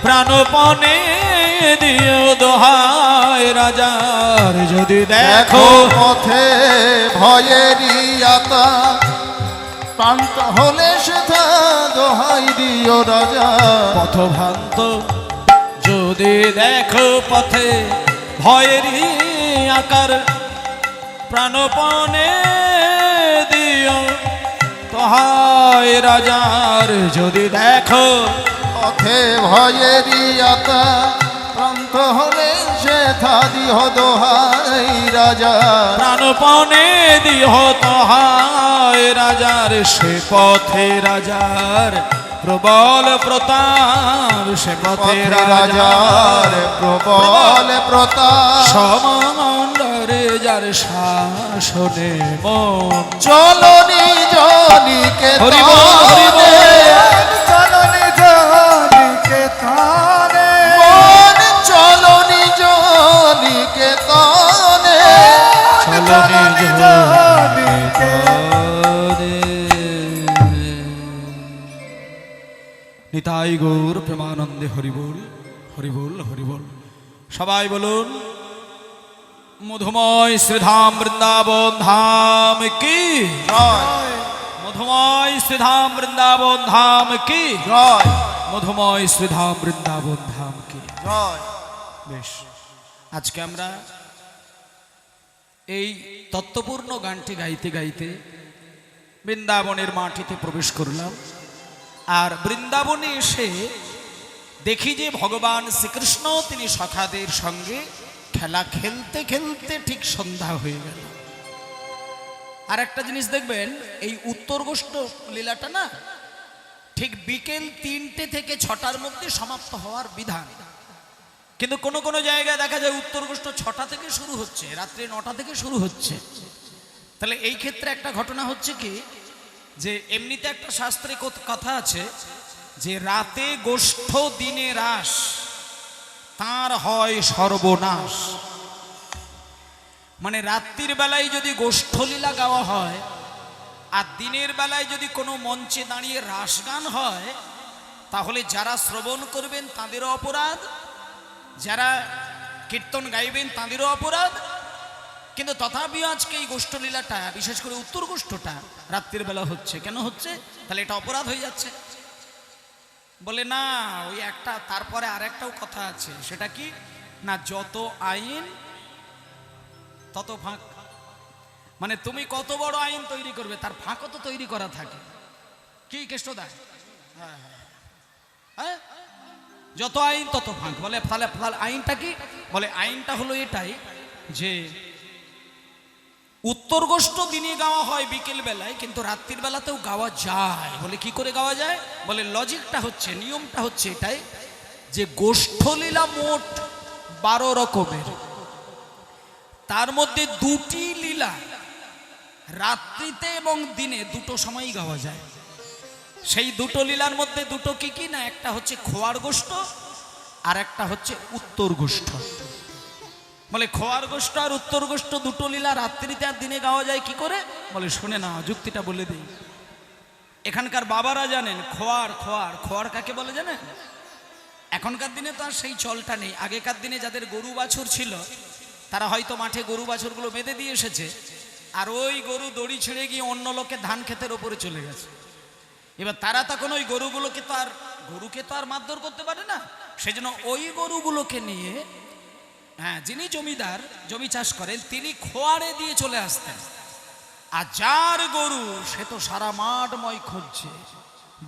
প্রাণপণে দিও দোহাই রাজার। যদি দেখো পথে ভয়েরই আকার, প্রান্ত হলে সেথা দোহাই দিও রাজা। পথভ্রান্ত যদি দেখো পথে ভয়েরই আকার, প্রাণপণে দিও দোহাই রাজার। যদি দেখো পথে ভয়েরই আকার, প্রান্ত হলে সেথা দিহ দোহাই রাজা। প্রাণপণে দিহ দোহাই রাজার। সে পথে রাজার প্রবল প্রতাপ সে পথে রাজার প্রবল প্রতাপ সমমণ্ডলে যার শাসনে মন চলনি জনিকে হরি বল, হরি বল। চলনি জনিকে তানে মন চলনি জনিকে তানে চলনি জনিকে নিতাই গৌর প্রেমানন্দে হরিবোল হরিবোল হরিবোল। সবাই বলুন মধুময় শ্রীধাম বৃন্দাবন ধাম কি জয় মধুময় শ্রীধাম বৃন্দাবন ধাম কি জয় মধুময় শ্রীধাম বৃন্দাবন ধাম কি জয়। বেশ, আজকে আমরা এই তত্ত্বপূর্ণ গানটি গাইতে গাইতে বৃন্দাবনের মাটিতে প্রবেশ করলাম। আর বৃন্দাবনে এসে দেখি যে ভগবান শ্রীকৃষ্ণ তিনি সখাদের সঙ্গে খেলা খেলতে খেলতে ঠিক সন্ধ্যা হয়ে গেল। আর একটা জিনিস দেখবেন, এই উত্তরগোষ্ঠ লীলাটা না ঠিক বিকেল 3টে থেকে 6টার মধ্যে সমাপ্ত হওয়ার বিধান, কিন্তু কোনো কোনো জায়গায় দেখা যায় উত্তরগোষ্ঠ 6টা থেকে শুরু হচ্ছে, রাত্রি 9টা থেকে শুরু হচ্ছে। তাহলে এই ক্ষেত্রে একটা ঘটনা হচ্ছে কি, যে এমনিতে একটা শাস্ত্রে কথা আছে যে রাতে গোষ্ঠ দিনে রাস তার হয় সর্বনাশ। মানে রাত্রির বেলায় যদি গোষ্ঠলীলা গাওয়া হয় আর দিনের বেলায় যদি কোনো মঞ্চে দাঁড়িয়ে রাস গান হয়, তাহলে যারা শ্রবণ করবেন তাদেরও অপরাধ, যারা কীর্তন গাইবেন তাদেরও অপরাধ। কিন্তু তথাপিও আজকে এই গোষ্ঠলীলাটা, বিশেষ করে উত্তর গোষ্ঠটা রাত্রির বেলা হচ্ছে। কেন হচ্ছে? তাহলে এটা অপরাধ হয়ে যাচ্ছে। বলে না, ওই একটা তারপরে আরেকটাও কথা আছে, সেটা কি না, যত আইন তত ফাঁক। মানে তুমি কত বড় আইন তৈরি করবে তার ফাঁকও তো তৈরি করা থাকে। কি কেষ্টদা? হ্যাঁ, যত আইন তত ফাঁক। বলে তাহলে আইনটা কি? বলে আইনটা হলো এটাই যে উত্তরগোষ্ঠ দিনে গাওয়া হয় বিকেল বেলায়, কিন্তু রাত্রির বেলাতেও গাওয়া যায়। বলে কি করে গাওয়া যায়? বলে লজিকটা হচ্ছে, নিয়মটা হচ্ছে এটাই যে গোষ্ঠলীলা মোট 12 রকমের, তার মধ্যে 2টি লীলা রাত্রিতে এবং দিনে দুটো সময়ই গাওয়া যায়। সেই দুটো লীলার মধ্যে দুটো কি কি না, একটা হচ্ছে খোয়ার গোষ্ঠ আর একটা হচ্ছে উত্তর গোষ্ঠ। বলে খোয়ার গোষ্ঠ আর উত্তর গোষ্ঠ দুটো লীলা রাত্রিতে আর দিনে গাওয়া যায় কি করে? বলে শুনে না, যুক্তিটা বলে দিই। এখানকার বাবারা জানেন খোয়ার খোয়ার খোয়ার কাকে বলে জানেন? এখনকার দিনে তো আর সেই চলটা নেই। আগেকার দিনে যাদের গরু বাছুর ছিল তারা হয়তো মাঠে গরু বাছুরগুলো বেঁধে দিয়ে এসেছে, আর ওই গরু দড়ি ছেড়ে গিয়ে অন্য লোকের ধান ক্ষেতের ওপরে চলে গেছে। এবার তারা তখন ওই গরুগুলোকে তো আর মারধর করতে পারে না, সেজন্য ওই গরুগুলোকে নিয়ে, হ্যাঁ, যিনি জমিদার জমি চাষ করেন তিনি খোয়ারে দিয়ে চলে আসতেন। আর যার গরু সে তো সারা মাঠময় খুঁজছে,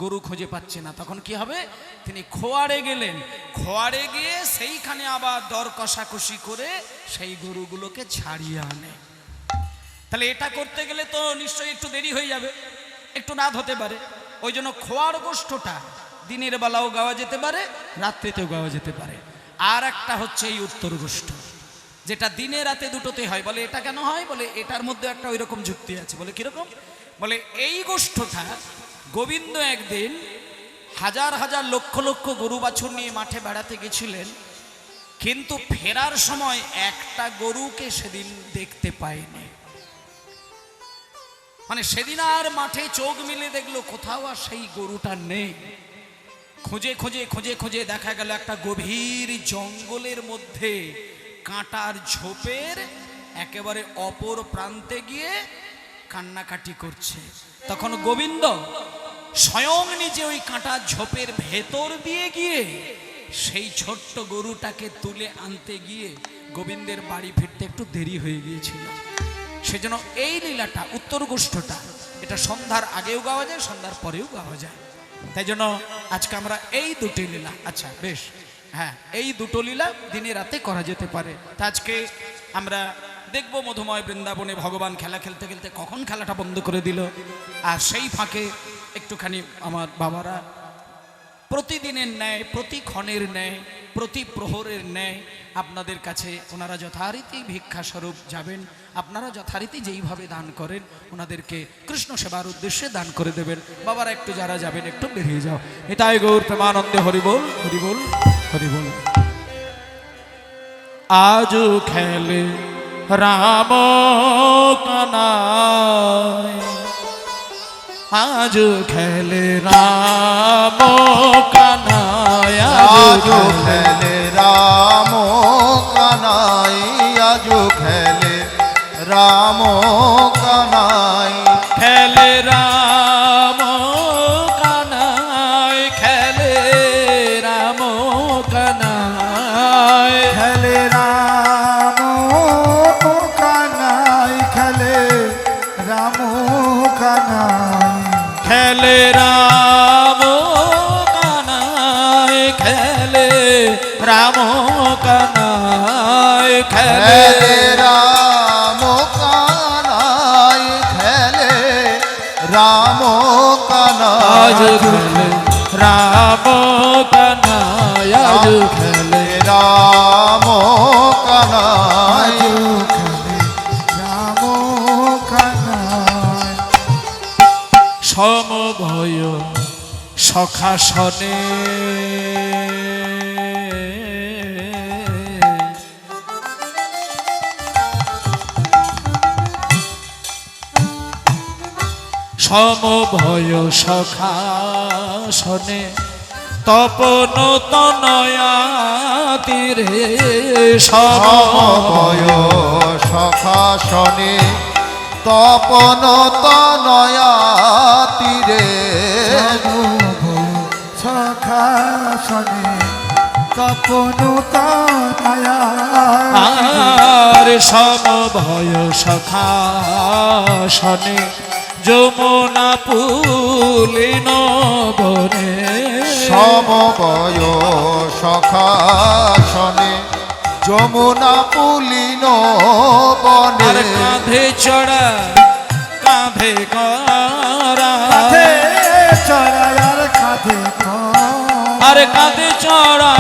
গরু খুঁজে পাচ্ছে না, তখন কি হবে? তিনি খোয়ারে গেলেন, খোয়ারে গিয়ে সেইখানে আবার দর কষাকষি করে সেই গরুগুলোকে ছাড়িয়ে আনে। তাহলে এটা করতে গেলে তো নিশ্চয়ই একটু দেরি হয়ে যাবে, একটু রাত হতে পারে। ওই জন্য খোয়ার গোষ্ঠটা দিনের বেলাও গাওয়া যেতে পারে, রাত্রিতেও গাওয়া যেতে পারে। আর একটা হচ্ছে এই উত্তর গোষ্ঠ, যেটা দিনে রাতে দুটোতে হয়। বলে এটা কেন হয়? বলে এটার মধ্যে একটা ওই রকম যুক্তি আছে। বলে কিরকম? বলে এই গোষ্ঠটা গোবিন্দ একদিন হাজার হাজার লক্ষ লক্ষ গরু বাছুর নিয়ে মাঠে বেড়াতে গেছিলেন, কিন্তু ফেরার সময় একটা গরুকে সেদিন দেখতে পায়নি। মানে সেদিন আর মাঠে চোখ মিলে দেখলো কোথাও আর সেই গরুটা নেই। খুঁজে খুঁজে খুঁজে খুঁজে দেখা গেল একটা গভীর জঙ্গলের মধ্যে কাঁটার ঝোপের একেবারে অপর প্রান্তে গিয়ে কান্নাকাটি করছে। তখন গোবিন্দ স্বয়ং নিজে ওই কাঁটার ঝোপের ভেতর দিয়ে গিয়ে সেই ছোট্ট গরুটাকে তুলে আনতে গিয়ে গোবিন্দের বাড়ি ফিরতে একটু দেরি হয়ে গিয়েছিল। সেজন্য এই লীলাটা উত্তর গোষ্ঠটা এটা সন্ধ্যার আগেও গাওয়া যায়, সন্ধ্যার পরেও গাওয়া যায়। তাই জন্য আজকে আমরা এই দুটি লীলা, আচ্ছা বেশ, হ্যাঁ, এই দুটো লীলা দিনে রাতে করা যেতে পারে। তা আজকে আমরা দেখব মধুময় বৃন্দাবনে ভগবান খেলা খেলতে খেলতে কখন খেলাটা বন্ধ করে দিল, আর সেই ফাঁকে একটুখানি আমার বাবারা প্রতিদিনের ন্যায়, প্রতি ক্ষণের ন্যায়, প্রতি প্রহরের ন্যায় আপনাদের কাছে ওনারা যথারীতি ভিক্ষা স্বরূপ যাবেন। আপনারা যথারীতি যেইভাবে দান করেন ওনাদেরকে কৃষ্ণ সেবার উদ্দেশ্যে দান করে দেবেন। বাবারা একটু যারা যাবেন একটু বেরিয়ে যাও। নিতাই গৌর প্রেমানন্দে হরিবোল হরিবোল হরিবোল। আজ খেলে রাম কানাই, আজ খেলে রাম কানাই, আজ খেলে রাম কানাই, আজ খেলে রাম কানাই, খেলে রাম কানাই, খেলে রাম কানাই, খেলে রাম কানাই, খেলে রাম কানাই, খেলে রাম কানাই, খেলে রাম কানাই, খেলে খেলে রাম কানাই, খেলে রাম আজ কানাই, খেলে রাম কানাই, আজ খেলে রাম কানাই, খেলে রাম কানাই। সমভয় সখাসনে সমভয় সখাসনে তপন তনয়া তীরে সমভয় সখাসনে তপন তনয়া তীরে, সখাসনে তপন তনয়া আর সমভয় সখাসনে যমুনা পুলিন বনে, সমবয় সখাসনে যমুনা পুলিন আর বনে, কাঁধে চড়া কাঁধে করা, কাঁধে চড়ায়ার কাঁধে আর কাঁধে চড়া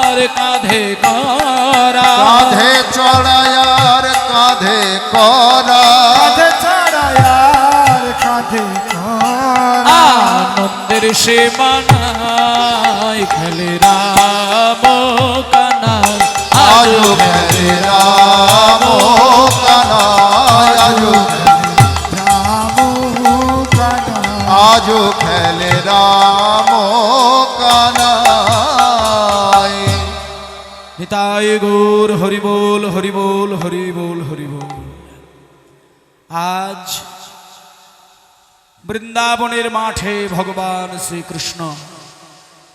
আর কাঁধে করা, কাঁধে চড়ায়ার কাঁধে করা, কাঁধে চড়ায়ার কাঁধে আনন্দের সীমানায় খেলে রাম কানাই, আজ খেলে রাম কানাই, রাম কানাই। আজ খেলে রাম কানাই। নিতাই গৌর হরিবোল হরিবোল হরিবোল হরিবোল। আজ বৃন্দাবনের মাঠে ভগবান শ্রীকৃষ্ণ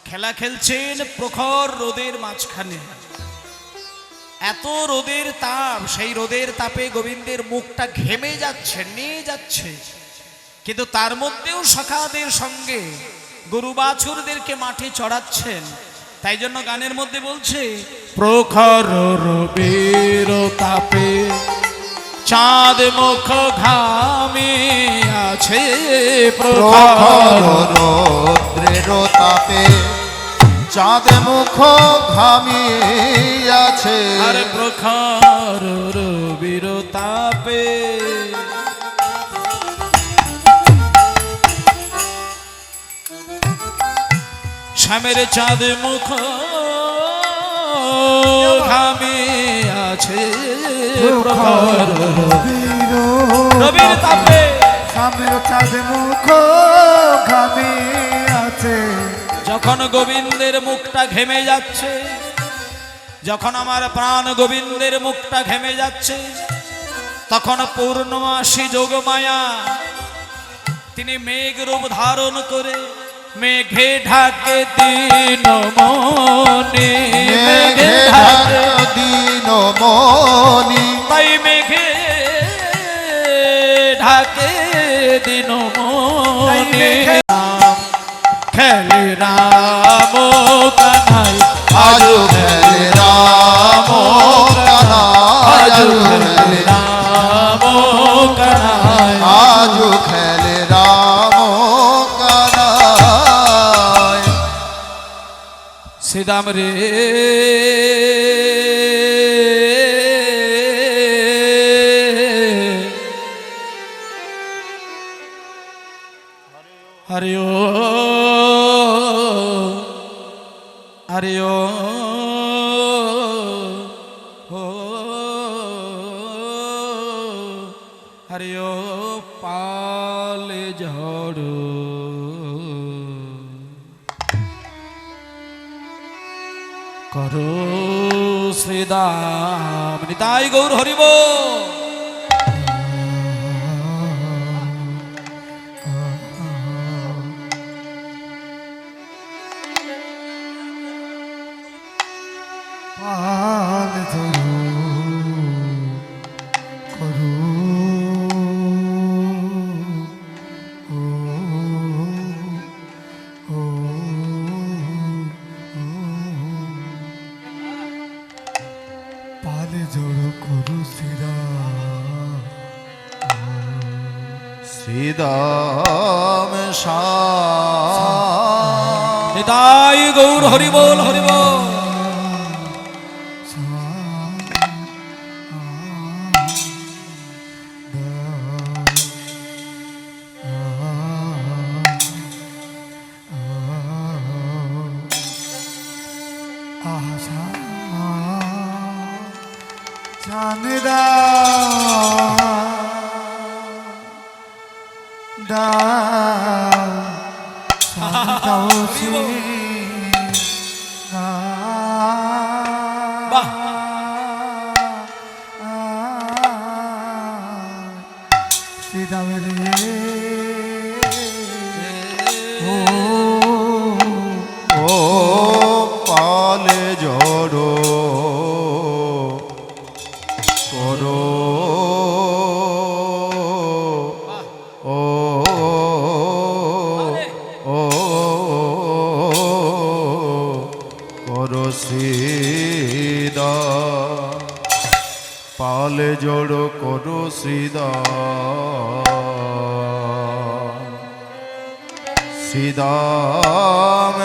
খেলা খেলছেন প্রখর রোদের মাঝখানে। এত রোদের তাপ, সেই রোদের তাপে গোবিন্দের মুখটা ঘেমে যাচ্ছে, নিয়ে যাচ্ছে, কিন্তু তার মধ্যেও সখাদের সঙ্গে গরু বাছুরদেরকে মাঠে চড়াচ্ছেন। তাই জন্য গানের মধ্যে বলছে প্রখর রবির তাপে চাঁদ মুখ ঘামে আছে, প্রখর রৌদ্রের তাপে চাঁদ মুখ ঘামিয়াছে, আর প্রখর রবির তাপে শ্যামের চাঁদ মুখ ঘামে আছে, প্রখর রবির তাপে সামের চাঁদ মুখ ঘামে আছে। যখন গোবিন্দের মুখটা ঘেমে যাচ্ছে, যখন আমার প্রাণ গোবিন্দের মুখটা ঘেমে যাচ্ছে, তখন পূর্ণমাসী যোগমায়া তিনি মেঘ রূপ ধারণ করে মেঘে ঢাকে দিন মনে, মেঘে ঢাকে দিন মনি, তাই মেঘে ঢাকে দিন মনে। খেলে রাম কানাই, আজ খেলে রাম কানাই, আজ খেলে রাম কানাই, আজ খেলে রাম কানাই। শ্রীরাম রে হরি ও হরি ও হরি ও পালে ঝড় করো শ্রীদাম নিতাই গৌর হরিব পাল ধরো করো ও ও পাল জড়ো করো শ্রীদাম নিতাই গৌর হরিবল হরিবল জানদা দা সন্তোষী না বাহ শ্রীরাম রে ও পালে জড়ো করো ও ও করো শ্রীদা পালে জড়ো করো শ্রীদা শ্রীদাম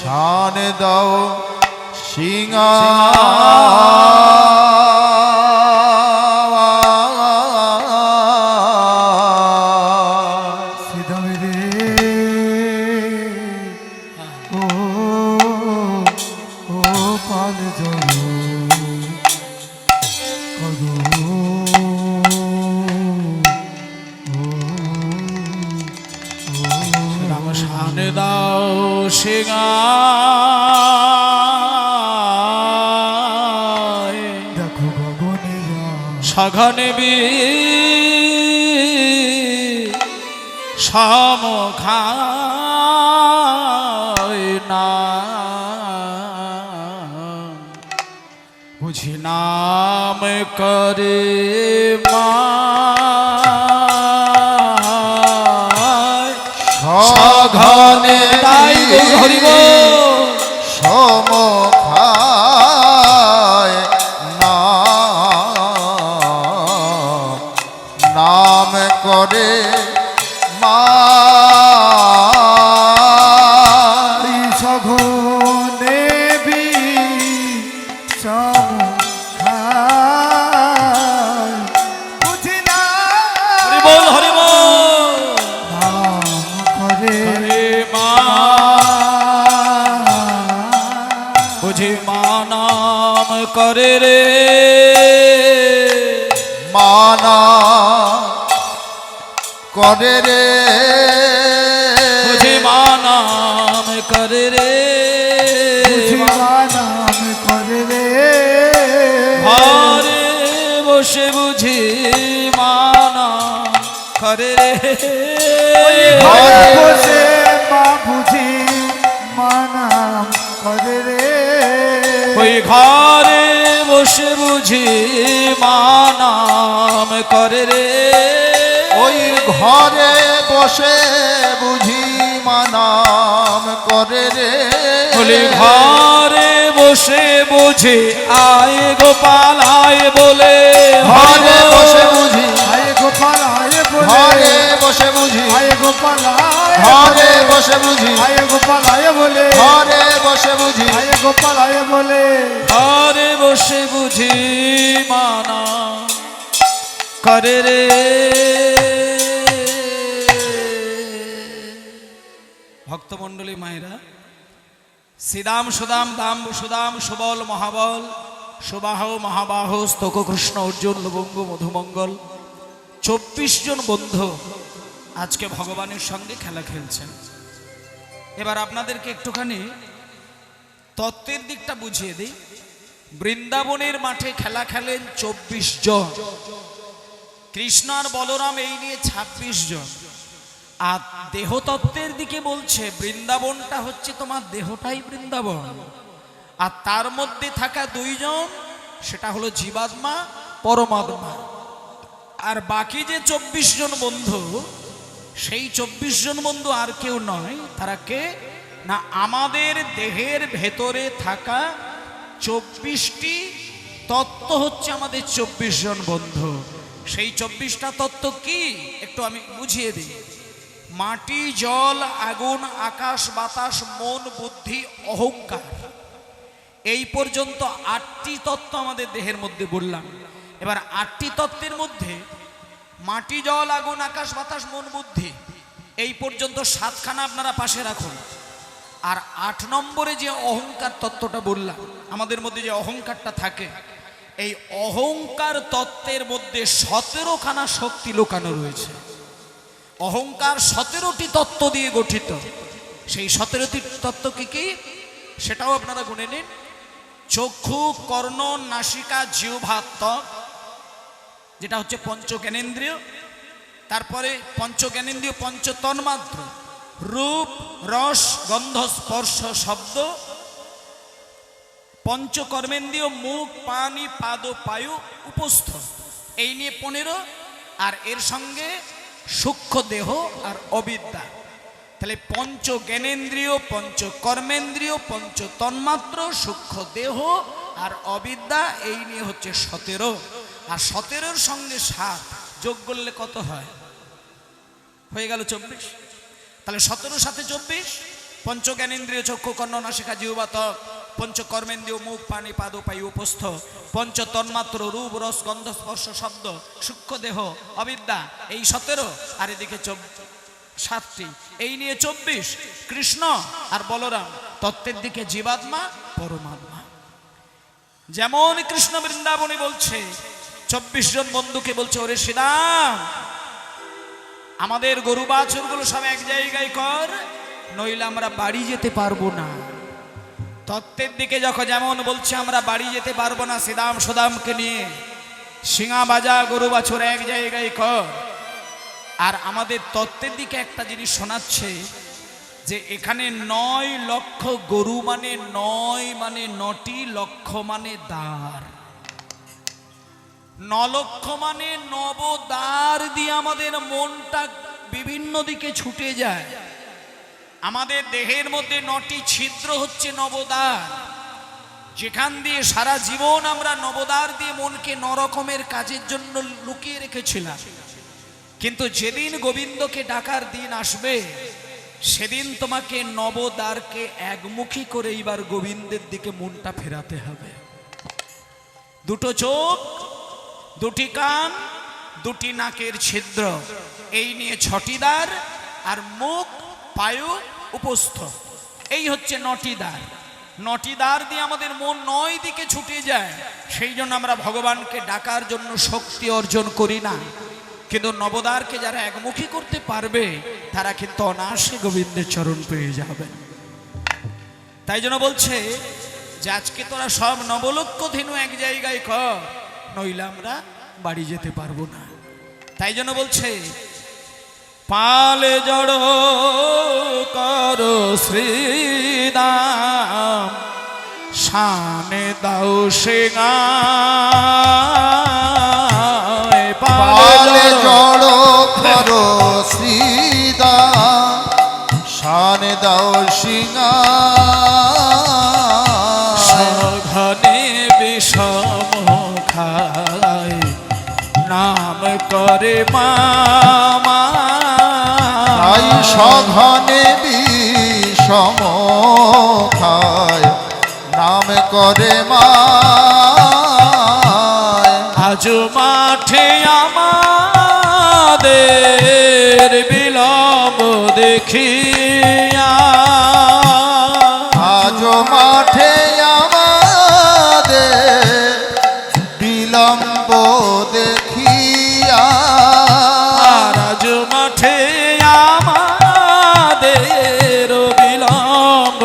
শান দাও সিংহা শ্রীরাম রে ও পাল জড়ো করো রাম শানে দাও সিংহা দেখো গগনে সঘনে বি সমখায় না বুঝি নাম করে সঘনে তাই হরিব সমখায় নাম করে মা সঘনে বি সমখায় বুঝি না হরিবল হরিবল নাম করে হরে মা বুঝি মা নাম করে রে মানা করে রে বুঝি মা নাম করে রে বুঝি নাম করে রে ঘরে বসে বুঝি মা নাম করে রে ঘরে বসে মা বুঝি মা নাম করে রে ওই ঘরে বসে বুঝি মা নাম করে রে ওই ঘরে বসে বুঝি মানাম করে রে বলি ঘরে বসে বুঝি আয় গোপাল আয় বলে ঘরে বসে বুঝি আয় গোপাল আয় বলে ঘরে বসে বুঝি আয় গোপাল আয় ঘরে বসে বুঝি আয় গোপাল আয় বলে ঘরে বসে বুঝি আয় গোপাল আয় বলে ঘরে বসে বুঝি মানা করে রে। ভক্তমণ্ডলী মায়েরা, শ্রীদাম সুদাম দাম সুদাম সুবল মহাবল সুবাহ মহাবাহ স্তক কৃষ্ণ অর্জুন লবঙ্গ মধুমঙ্গল 24 জন বন্ধু আজকে ভগবানের সঙ্গে খেলা খেলছেন। এবার আপনাদেরকে একটুখানি তত্ত্বের দিকটা বুঝিয়ে দিই। বৃন্দাবনের মাঠে খেলা খেলেন 24 জন, কৃষ্ণ আর বলরাম এই নিয়ে 26 জন। আর দেহতত্ত্বের দিকে বলছে বৃন্দাবনটা হচ্ছে তোমার দেহটাই বৃন্দাবন, আর তার মধ্যে থাকা 2 জন সেটা হলো জীবাত্মা পরমাত্মা। আর বাকি যে 24 জন বন্ধু, সেই 24 জন বন্ধু আর কেউ নয়, তারা কে না আমাদের দেহের ভেতরে থাকা 24টি তত্ত্ব হচ্ছে আমাদের 24 জন বন্ধু। সেই 24টা তত্ত্ব কি একটু আমি বুঝিয়ে দিই। মাটি, জল, আগুন, আকাশ, বাতাস, মন, বুদ্ধি, অহংকার, এই পর্যন্ত 8টি তত্ত্ব আমাদের দেহের মধ্যে বললাম। এবার 8টি তত্ত্বের মধ্যে মাটি, জল, আগুন, আকাশ, বাতাস, মন, বুদ্ধি, এই পর্যন্ত 7খানা আপনারা পাশে রাখুন। আর 8 নম্বরে যে অহংকার তত্ত্বটা বললাম, আমাদের মধ্যে যে অহংকারটা থাকে, এই অহংকার তত্ত্বের মধ্যে 17খানা শক্তি লুকানো রয়েছে। অহংকার 17টি তত্ত্ব দিয়ে গঠিত। সেই 17টি তত্ত্ব কি কি সেটাও আপনারা গুনে নিন। চক্ষু, কর্ণ, নাসিকা, জিহ্বা, ত্বক, যেটা হচ্ছে পঞ্চ জ্ঞানেন্দ্রিয়। তারপরে পঞ্চ জ্ঞানেন্দ্রিয় পঞ্চ তন্মাত্র, রূপ, রস, গন্ধ, স্পর্শ, শব্দ। পঞ্চ কর্মেন্দ্রিয় মুখ, পানি, পাদ, পায়ু, উপস্থ, এই নিয়ে 15। আর এর সঙ্গে সূক্ষ্ম দেহ আর অবিদ্যা। তাহলে পঞ্চ জ্ঞানেন্দ্রিয়, পঞ্চ কর্মেন্দ্রিয়, পঞ্চ তন্মাত্র, সূক্ষ্ম দেহ আর অবিদ্যা, এই নিয়ে হচ্ছে 17। আর 17-র সঙ্গে 7 যোগ করলে কত হয়? হয়ে গেল 24। তাহলে 17 সাথে 24। পঞ্চ জ্ঞানেন্দ্রিয় চক্ষু, কর্ণ, নাসিকা, জিহ্বা, ত্বক। পঞ্চ কর্মেন্দ্রিয় মুখ, পানি, পাদ, পায়ু, উপস্থ। পঞ্চ তন্মাত্র রূপ, রস, গন্ধ, স্পর্শ, শব্দ, সূক্ষ্ম দেহ, অবিদ্যা, এই 17। আর এদিকে 7টি, এই নিয়ে 24। কৃষ্ণ আর বলরাম তত্ত্বের দিকে জীবাত্মা পরমাত্মা। যেমন কৃষ্ণ বৃন্দাবনে বলছে 24 জন বন্ধুকে বলছে, ওরে শ্রীরাম, আমাদের গরু বাছুরগুলো সব এক জায়গায় কর, নইলে আমরা বাড়ি যেতে পারবো না। তত্ত্বের দিকে যখন যেমন বলছে আমরা বাড়ি যেতে পারবো না, শ্রীদাম সুদামকে নিয়ে সিঙা বাজা গরু বাছুর এক জায়গায় কর। আর আমাদের তত্ত্বের দিকে একটা জিনিস শোনাচ্ছে যে এখানে 9 লক্ষ গরু মানে 9 মানে 9টি, লক্ষ মানে দ্বার। 9 লক্ষ মানে নবদ্বার দিয়ে আমাদের মনটা বিভিন্ন দিকে ছুটে যায়। আমাদের দেহের মধ্যে 9টি ছিদ্র হচ্ছে নবদ্বার, যেখান দিয়ে সারা জীবন আমরা নবদ্বার দিয়ে মনকে 9 রকমের কাজের জন্য লুকিয়ে রেখেছিলাম। কিন্তু যেদিন গোবিন্দকে ডাকার দিন আসবে, সেদিন তোমাকে নবদ্বারকে একমুখী করে এবার গোবিন্দের দিকে মনটা ফেরাতে হবে। 2টো চোখ, 2টি কান, 2টি নাকের ছিদ্র, এই নিয়ে 6টি দ্বার। আর মুখ, পায়ু, উপস্থ, এই হচ্ছে 9টি দ্বার। 9টি দ্বার দিয়ে আমাদের মন 9 দিকে ছুটে যায়। সেই জন্য আমরা ভগবানকে ডাকার জন্য শক্তি অর্জন করি না। কিন্তু নবদ্বারকে যারা একমুখী করতে পারবে, তারা কিন্তু অনায়াসে গোবিন্দের চরণ পেয়ে যাবে। তাই জন্য বলছে যে আজকে তোরা সব 9 লক্ষ ধেনু এক জায়গায় কর, নইলে আমরা বাড়ি যেতে পারবো না। তাই জন্য বলছে পালে জড় কর শ্রীদাম, শানে দাও সিঙা। পালে জড় করো শ্রীদাম, শানে দাও সিঙা। সঘনে বিষম খায় নাম কর করে মামা তাই সঘনে বিষম খায় নাম করে মায় আজ মাঠে আমাদের বিলম্ব দেখিয়া আজ মাঠে আমাদের বিলম্ব দেখিয়া আর আজ মাঠে আমাদের বিলম্ব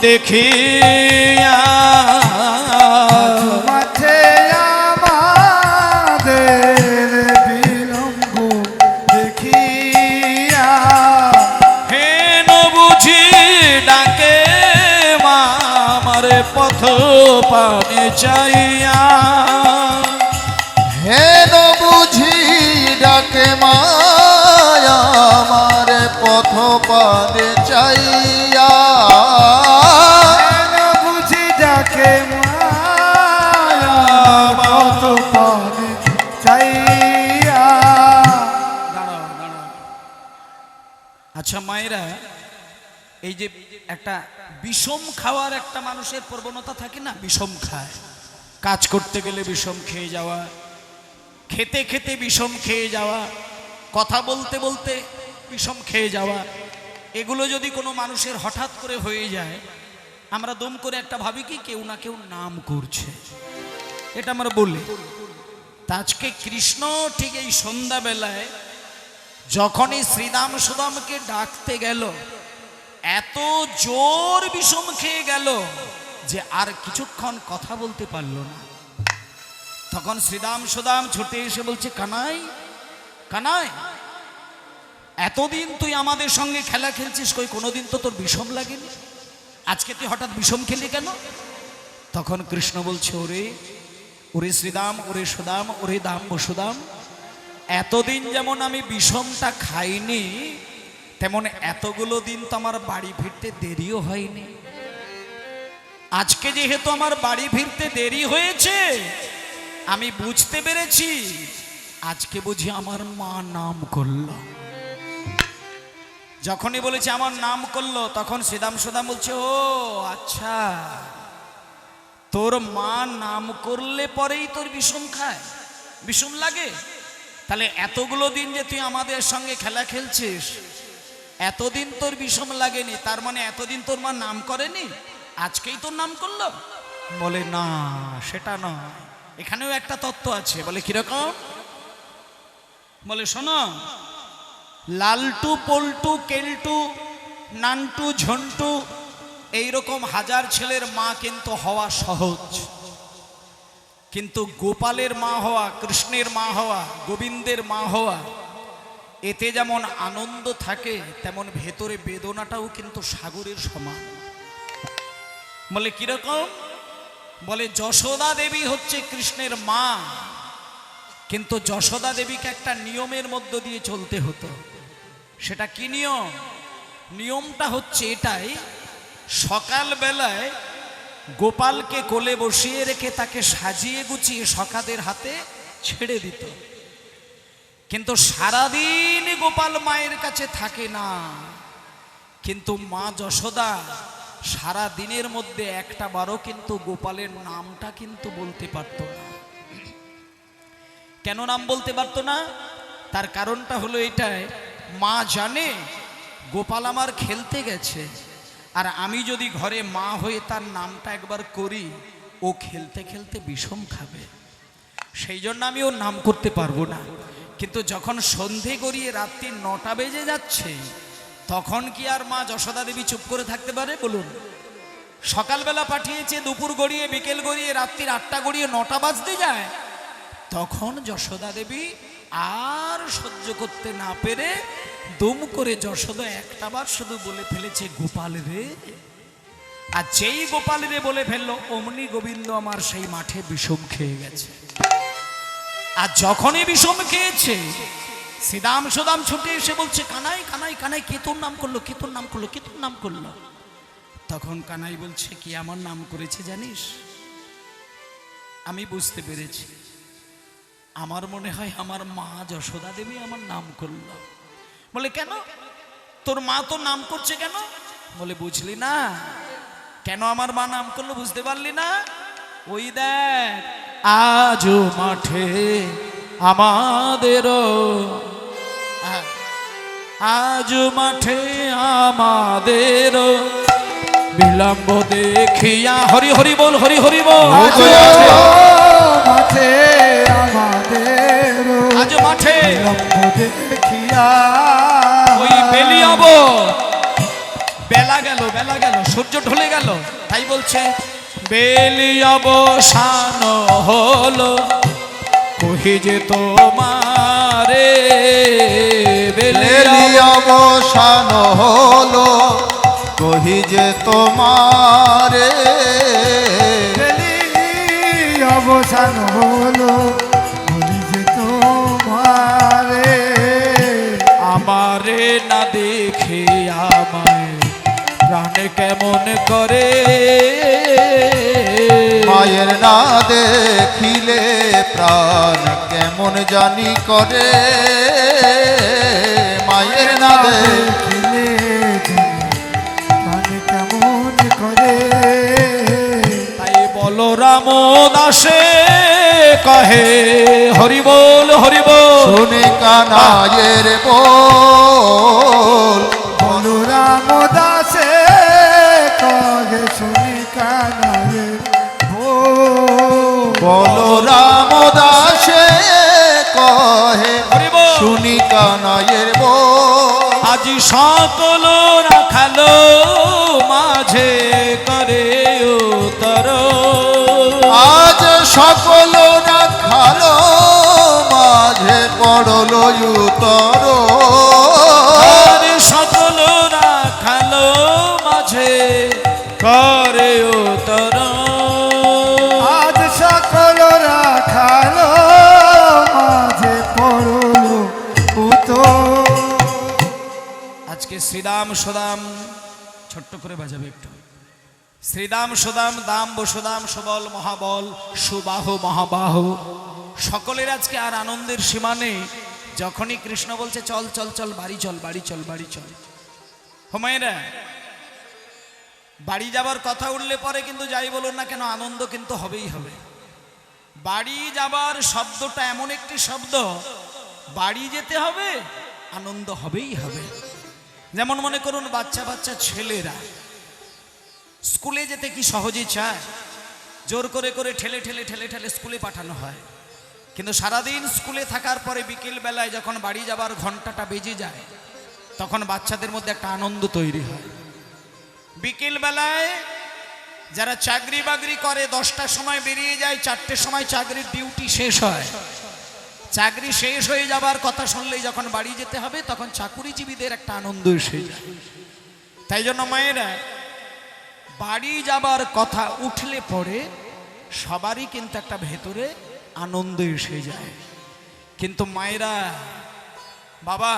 দেখিয়া মাঠে আমাদের বিলম্ব দেখিয়া হেন বুঝি ডাকে মামার পথ পানে চাইয়া হেন বুঝি ডাকে মায়া আমার পথ পানে চাইয়া কেন বুঝি ডাকে মায়া কত পানে চাইয়া। দাঁড়াও দাঁড়াও। আচ্ছা মায়েরা, এই যে একটা বিষম খাওয়ার একটা মানুষের প্রবণতা থাকে না, বিষম খায়, কাজ করতে গেলে বিষম খেয়ে যাওয়া, খেতে খেতে বিষম খেয়ে যাওয়া, কথা বলতে বলতে বিষম খেয়ে যাওয়া, এগুলো যদি কোনো মানুষের হঠাৎ করে হয়ে যায়, আমরা দম করে একটা ভাবি কি কেউ না কেউ নাম করছে, এটা আমরা বলি। তা আজকে কৃষ্ণ ঠিক এই সন্ধ্যাবেলায় যখনই শ্রীদাম সুদামকে ডাকতে গেল, এত জোর বিষম খেয়ে গেল যে আর কিছুক্ষণ কথা বলতে পারলো না। তখন শ্রীদাম সুদাম ছুটে এসে বলছে, কানাই কানাই, এতদিন তুই আমাদের সঙ্গে খেলা খেলছিস, কই কোনোদিন তো তোর বিষম লাগেনি, আজকে তুই হঠাৎ বিষম খেলি কেন? তখন কৃষ্ণ বলছে, ওরে ওরে শ্রীদাম, ওরে সুদাম, ওরে দাম বসুদাম, এতদিন যেমন আমি বিষমটা খাইনি, তেমন এতগুলো দিন তো আমার বাড়ি ফিরতে দেরিও হয়নি। আজকে যেহেতু আমার বাড়ি ফিরতে দেরি হয়েছে, আমি বুঝতে পেরেছি আজকে বুঝি আমার মা নাম করলো। যখনই বলেছে আমার নাম করলো, তখন শ্রীদাম সুদাম বলছে, ও আচ্ছা, তোর মা নাম করলে পরেই তোর বিষম খায়, বিষম লাগে? তাহলে এতগুলো দিন যে তুই আমাদের সঙ্গে খেলা খেলছিস, এতদিন তোর বিষম লাগেনি, তার মানে এতদিন তোর মা নাম করেনি, আজকেই তোর নাম করলো? বলে না, সেটা নয়, এখানেও একটা তত্ত্ব আছে। বলে কিরকম? বলে শোনো, লালটু পল্টু কেলটু নান্টু ঝন্টু এইরকম হাজার ছেলের মা কিন্তু হওয়া সহজ, কিন্তু গোপালের মা হওয়া, কৃষ্ণের মা হওয়া, গোবিন্দের মা হওয়া, এতে যেমন আনন্দ থাকে তেমন ভেতরে বেদনাটাও কিন্তু সাগরের সমান। বলে কিরকম? বলে যশোদা দেবী হচ্ছে কৃষ্ণের মা, কিন্তু যশোদা দেবীকে একটা নিয়মের মধ্য দিয়ে চলতে হতো। সেটা কি নিয়ম? নিয়মটা হচ্ছে এটাই, সকাল বেলায় গোপালকে কোলে বসিয়ে রেখে তাকে সাজিয়ে গুছিয়ে সখাদের হাতে ছেড়ে দিত, কিন্তু সারাদিন গোপাল মায়ের কাছে থাকে না। কিন্তু মা যশোদা সারা দিনের মধ্যে একটা বারও কিন্তু গোপালের নামটা কিন্তু বলতে পারতো না। কেন নাম বলতে পারতো না? তার কারণটা হলো এটাই, মা জানে গোপাল আমার খেলতে গেছে, আর আমি যদি ঘরে মা হয়ে তার নামটা একবার করি, ও খেলতে খেলতে বিষম খাবে, সেই জন্য আমি ওর নাম করতে পারবো না। কিন্তু যখন সন্ধে গড়িয়ে রাত্রি 9টা বেজে যাচ্ছে, তখন কি আর মা যশোদা দেবী চুপ করে থাকতে পারে বলুন? সকালবেলা পাঠিয়েছে, দুপুর গড়িয়ে বিকেল গড়িয়ে রাত্রি 8টা গড়িয়ে 9টা বাজতে যায়, তখন যশোদা দেবী আর সহ্য করতে না পেরে দুম করে যশোদা একটাবার শুধু বলে ফেলেছে, গোপাল রে। আর যেই গোপাল রে বলে ফেললো, অমনি গোবিন্দ আমার সেই মাঠে বিষম খেয়ে গেছে। আর যখনই বিষম খেয়েছে, শ্রীদাম সুদাম ছুটে এসে বলছে, কানাই কানাই কানাই, কে তোর নাম করলো, কে তোর নাম করলো, কে তোর নাম করলো? তখন কানাই বলছে, কি আমার নাম করেছে জানিস? আমি বুঝতে পেরেছি, আমার মনে হয় আমার মা যশোদা দেবী আমার নাম করলো। বলে কেন, তোর মা তো নাম করছে কেন? বলে বুঝলি না কেন আমার মা নাম করলো, বুঝতে পারলি না? ওই দেখ আজও মাঠে আমাদেরও, আজ মাঠে আমাদেরও বিলম্ব দেখিয়া, হরি হরি বল, হরি হরি বল। মাঠে আমাদের আজ মাঠে দেখিয়া ওই বেলিয়াব, বেলা গেল, বেলা গেল, সূর্য ঢলে গেল, তাই বলছে বেলিয়াব শান হলো কহি যে তোমারে, অবসান হলো কহি যে তোমারে, অবসান হলো বলি যে তোমারে, আমারে না দেখে আমায় প্রাণ কেমন করে, মায়ের না দেখিলে প্রাণ কেমন জানি করে, মায়ের না দেখিলে প্রাণ কেমন করে। তাই বলো রাম দাসে কহে হরি বল, হরি বল। শুনে কানাইয়ের বল, বলরাম দাসে কহে শুনি কানায়ে বলরাম দাসে কহে হরি বল। শুনি কানাইয়ের বল, আজ সকল রাখালো মাঝে করে উতর, আজ সকল রাখালো মাঝে পড়ল উতর, আর সকল রাখালো মাঝে করে উতর, আজ সকল রাখালো মাঝে পড়ল উত্তর। আজকে শ্রীরাম সুদাম ছোট্ট করে বাজাবে একটু, শ্রীরাম সুদাম দাম বসুদাম সবল মহাবল সুবাহু মহাবাহু, সকলের আজকে আর আনন্দের সীমা নেই। যখনই কৃষ্ণ বলছে চল চল চল বাড়ি চল, বাড়ি চল, বাড়ি চল, হুমায়রা বাড়ি যাবার কথা উঠলে পরে কিন্তু যাই বলুন না কেন আনন্দ কিন্তু হবেই হবে। বাড়ি যাবার শব্দটা এমন একটি শব্দ, বাড়ি যেতে হবে আনন্দ হবেই হবে। যেমন মনে করুন বাচ্চা বাচ্চা ছেলেরা স্কুলে যেতে কি সহজে চায়, জোর করে করে ঠেলে ঠেলে ঠেলে ঠেলে স্কুলে পাঠানো হয়, কিন্তু সারাদিন স্কুলে থাকার পরে বিকেল বেলায় যখন বাড়ি যাবার ঘন্টাটা বেজে যায় তখন বাচ্চাদের মধ্যে একটা আনন্দ তৈরি হয়। বিকেল বেলায় যারা চাকরি বাকরি করে 10টার সময় বেরিয়ে যায়, 4টের সময় চাকরির ডিউটি শেষ হয়, চাকরি শেষ হয়ে যাবার কথা শুনলেই যখন বাড়ি যেতে হবে তখন চাকুরিজীবীদের একটা আনন্দ এসে যায়। তাই জন্য মায়েরা বাড়ি যাবার কথা উঠলে পরে সবারই কিন্তু একটা ভেতরে আনন্দ এসে যায়। কিন্তু মায়েরা বাবা